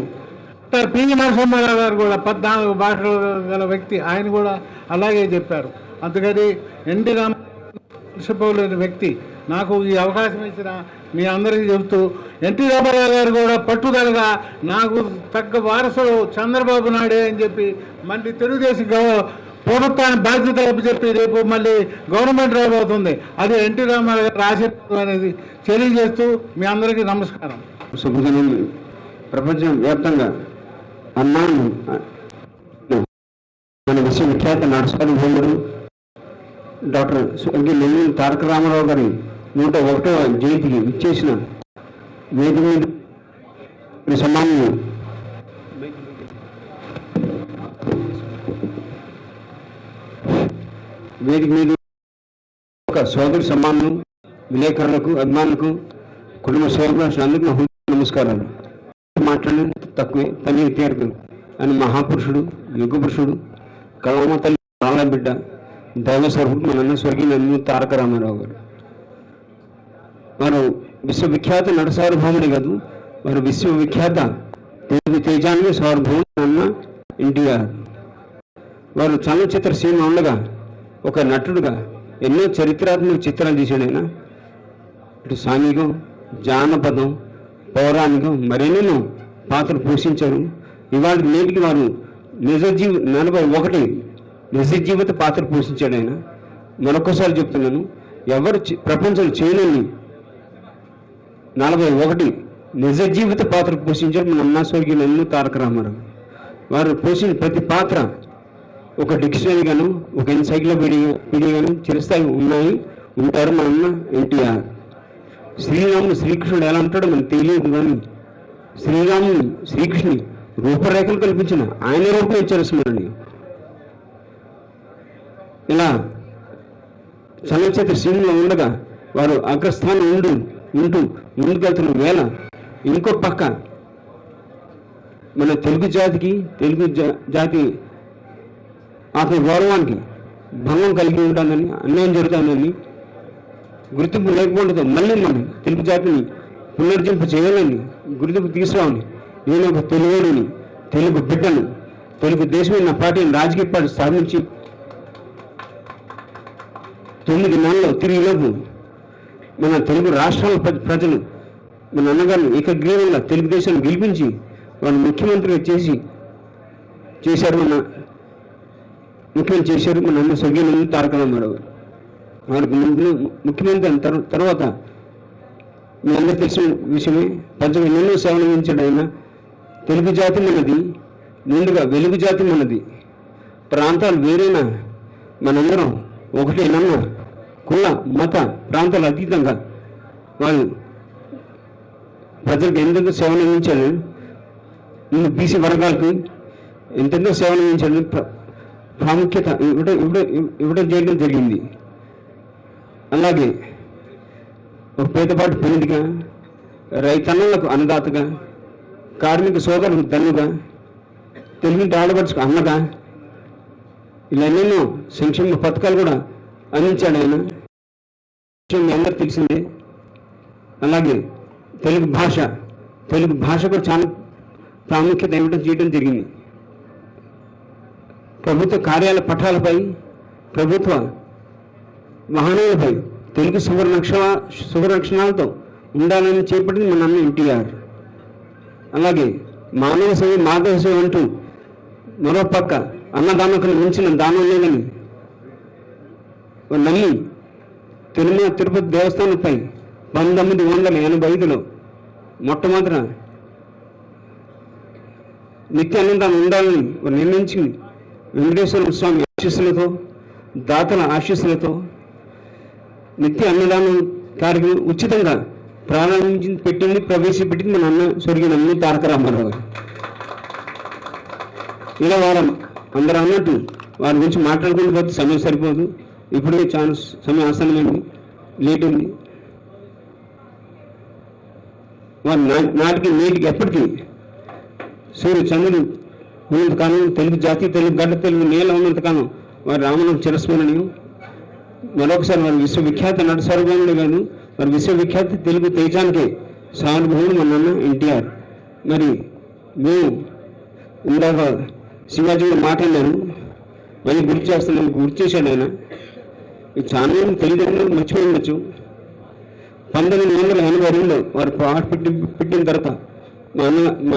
[SPEAKER 5] పివి నరసింహారావు గారు కూడా 14 భాషలు గల వ్యక్తి, ఆయన కూడా అలాగే చెప్పారు. అందుకని ఎన్టీ రామారావు వ్యక్తి నాకు ఈ అవకాశం ఇచ్చిన మీ అందరికీ చెబుతూ, ఎన్టీ రామారావు గారు కూడా పట్టుదలగా నాకు తగ్గ వారసుడు చంద్రబాబు నాయుడే అని చెప్పి మళ్ళీ తెలుగుదేశం ప్రభుత్వాన్ని బాధ్యతలు చెప్పి రేపు మళ్ళీ గవర్నమెంట్ రాబోతుంది. అది ఎన్టీ రామారావు గారు ఆశీర్వాదం అనేది తెలియజేస్తూ మీ అందరికీ నమస్కారం.
[SPEAKER 9] శుభదినం. ప్రపంచం వ్యాప్తంగా అన్నాను మన విశ్వవిఖ్యాత నడుచుకొని డాక్టర్ స్వర్గీయ నందమూరి తారక రామారావు గారి 101వ జయంతికి ఇచ్చేసిన వేదిక మీద సన్మానం వేదిక మీద ఒక సోదరి సమ్మానం విలేకరులకు అభిమానులకు కుటుంబ సభ్యులందరికీ నా నమస్కారాలు. మాట్లాడిన తక్కువే తల్లి తీరదు అని మహాపురుషుడు యుగ పురుషుడు కళామ తల్లి రాళ్ళ బిడ్డ దైవస్వరూపుడు మన స్వర్గీయ నందమూరి తారక రామారావు గారు. వారు విశ్వవిఖ్యాత నట సార్వభౌముడే కాదు, వారు విశ్వవిఖ్యాత తెలుగు తేజానికి సార్వభౌముడు అన్న ఎన్టీఆర్. వారు చలనచిత్ర సీమ ఉండగా ఒక నటుడుగా ఎన్నో చరిత్రాత్మక చిత్రాలు తీశాడు. ఆయన ఇటు సాంఘికం, జానపదం, పౌరాణికం మరెన్నెన్నో పాత్రలు పోషించారు. ఇవాళ నేటికి వారు 41 నిజ జీవిత పాత్ర పోషించాడు ఆయన. మరొకసారి చెప్తున్నాను, ఎవరు ప్రపంచంలో చేయలేని 41 నిజ జీవిత పాత్ర పోషించారు మన అన్నా స్వర్గీయ నందమూరి తారక రామారావు. వారు పోషించిన ప్రతి పాత్ర ఒక డిక్షనరీ గాను, ఒక ఎన్సైక్లోపీడియా గాను చిరస్థాయి ఉంటారు మన అన్న ఎన్టీఆర్. శ్రీరాముడు శ్రీకృష్ణుడు ఎలా ఉంటాడో మనకు తెలియదు, కానీ శ్రీరాముని శ్రీకృష్ణుని రూపరేఖలు కల్పించిన ఆయన రూపం ఇచ్చారు స్మరణీయం. ఇలా చలనచిత్ర సీన్లో ఉండగా వారు అగ్రస్థానం ఉంటూ ముందుకెళ్తున్న వేళ ఇంకో పక్క మన తెలుగు జాతి ఆత్మ గౌరవానికి భంగం కలిగి ఉంటుందని, అన్యాయం జరుగుతుందని, గుర్తింపు లేకపోవడంతో మళ్ళీ మనం తెలుగు జాతిని పునర్జింపు చేయాలని, గుర్తింపు తీసుకురావాలి. నేను ఒక తెలుగుని, తెలుగు బిడ్డను, తెలుగు దేశం నా పార్టీని రాజకీయ పార్టీ స్థాపించి 9 నెలల్లో తిరిగిలోపు మన తెలుగు రాష్ట్రాల ప్రజలు మన అన్నగారిని ఏకగ్రీవంగా తెలుగుదేశాన్ని గెలిపించి వాళ్ళు ముఖ్యమంత్రిగా చేశారు. ముఖ్యమంత్రి చేశారు మన అన్న స్వర్గీయ నందమూరి తారక రామారావు. వారికి ముఖ్యమంత్రి అయిన తర్వాత మీ అందరూ తెలిసిన విషయమే, ప్రజలు ఎన్నెన్నో సేవలు అందించాడు ఆయన. తెలుగు జాతి మనది, నిండుగా వెలుగు జాతి మనది. ప్రాంతాలు వేరైనా మనందరం ఒకటేనన్న కుల మత ప్రాంతాలు అతీతంగా వాళ్ళు ప్రజలకు ఎంతెంతో సేవలు అందించాడు. బీసీ వర్గాలకు ఎంతెంతో సేవలు అందించాడు. ప్రాముఖ్యత ఇవ్వడం చేయడం జరిగింది. అలాగే ఒక పేదపాటి పెళ్లిగా, రైతన్నలకు అన్నదాతగా, కార్మిక సోదరులకు దన్నుగా, తెలుగుంటి ఆడపడుచుకు అన్నగా, ఇలా ఎన్నెన్నో సంక్షేమ పథకాలు కూడా అందించాడు ఆయన. మీ అందరూ తెలిసిందే. అలాగే తెలుగు భాష కూడా చాలా ప్రాముఖ్యత ఇవ్వడం చేయడం జరిగింది. ప్రభుత్వ కార్యాలయ పట్టాలపై, ప్రభుత్వ వాహనాలపై తెలుగు సువర్ణాక్షరాలతో ఉండాలని చేపట్టింది మన అన్న ఎన్టీఆర్. అలాగే మానవ సేవ మాధవ సేవ అంటూ మరో పక్క అన్నదానకు మించిన దానం లేదని నమ్మి తిరుపతి దేవస్థానంపై 1985లో మొట్టమొదట నిత్య అన్నదానం ఉండాలని నిర్ణయించి వెంకటేశ్వర స్వామి ఆశీస్సులతో, దాతల ఆశీస్సులతో నిత్య అన్నదానం కార్యక్రమం ఉచితంగా ప్రవేశపెట్టింది మన అన్న స్వర్గీయ నందమూరి తారక రామారావు గారు. ఇలా వారు అందరూ అన్నట్టు వారి గురించి మాట్లాడుకుంటూ పోతే సమయం సరిపోదు. ఇప్పుడే చాలా సమయం ఆసన్నమైంది, లేట్ ఉంది. వారు నాటికి నేటికి ఎప్పటికీ సూర్య చంద్రుడు ఉన్నంతకాలం, తెలుగు జాతి, తెలుగు గడ్డ, తెలుగు నేల ఉన్నంతకాలం వారి రామనామం చిరస్మరణీయం. మరొకసారి వారు విశ్వవిఖ్యాత నట సార్వభౌముడే కాదు, వారు విశ్వవిఖ్యాత తెలుగు తేజానికి సార్వభౌముడు మన అన్న ఎన్టీఆర్. మరి మేము ఇందాక శివాజీ మాట్లాడాను, మళ్ళీ గుర్తు చేశాడు ఆయన. ఇది చాలా మంది తల్లిదండ్రులు మర్చిపోయి ఉండొచ్చు. 1982లో వారు పాట పెట్టిన తర్వాత మా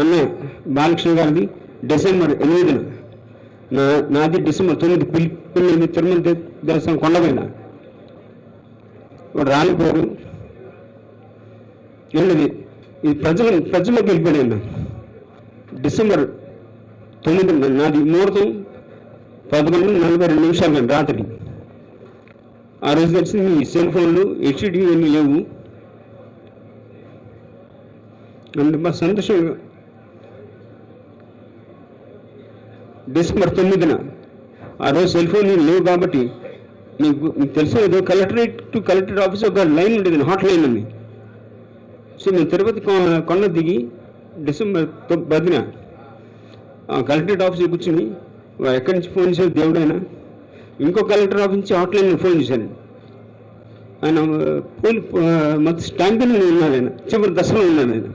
[SPEAKER 9] అన్నయ్య బాలకృష్ణ గారిది డిసెంబర్ 8న, నాది డిసెంబర్ 9 పిల్లలు తిరుమల దేవస్థానం కొండపైన వాడు రాలిపోయారు. ఏంటది ఇది ప్రజలకు వెళ్ళిపోయాడు. డిసెంబర్ 9 నాది ముహూర్తం 11:42 రాత్రి. ఆ రోజు తెలిసింది ఈ సెల్ ఫోన్లు హెచ్డి అన్నీ లేవు. అంటే బాగా సంతోషంగా డిసెంబర్ 9న ఆ రోజు సెల్ ఫోన్ లేవు కాబట్టి మీకు తెలుసు ఏదో కలెక్టరేట్ టు కలెక్టరేట్ ఆఫీస్ ఒక లైన్ ఉండేది, హాట్ లైన్ అని. సో మేము తిరుపతి కొండ దిగి డిసెంబర్ 10న కలెక్టరేట్ ఆఫీస్కి కూర్చుని ఎక్కడి నుంచి ఫోన్ చేశారు దేవుడైనా, ఇంకో కలెక్టర్ ఆఫీస్ నుంచి హాట్ లైన్ ఫోన్ చేశాను. ఆయన మొత్తం స్టాంపింగ్ ఉన్నాడు, ఆయన చివరి దశలో ఉన్నాడు. ఆయన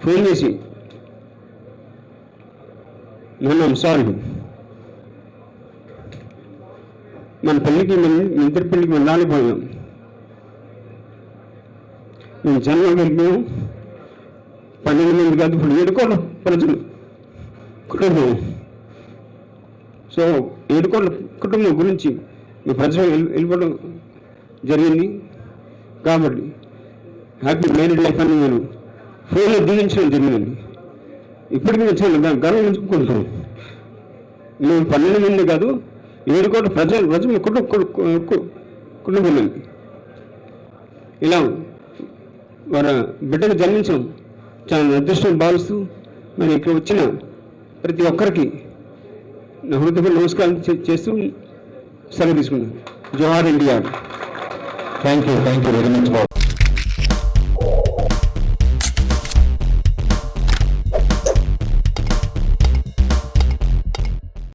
[SPEAKER 9] ఫోన్ చేసి నన్ను సారీ, మన పెళ్ళికి మన ఇద్దరి పెళ్ళికి మనం రాలిపోయాం, మేము జన్మ వెళ్ళాము 12 మంది కాదు, ఇప్పుడు 7 కోట్ల ప్రజలు కుటుంబం. సో 7 కోట్ల కుటుంబం గురించి మీ ప్రజలు వెళ్ళిపోవడం జరిగింది. కాబట్టి హ్యాపీ మ్యారీడ్ లైఫ్ అని నేను ఫోన్లో దీవించడం జరిగిందండి. ఇప్పటికీ మేము చాలా గర్వించుకుంటాం. మేము 12 మంది కాదు, 7 కోట్ల ప్రజలు కుటుంబం. ఇలా వారి బిడ్డకు జన్మించడం చాలా అదృష్టం భావిస్తూ మరి ఇక్కడ వచ్చిన ప్రతి ఒక్కరికి నా హృదయ నమస్కారం చేస్తూ సెలవు తీసుకున్నాను. జోహార్ India.
[SPEAKER 1] Thank you very much Babu.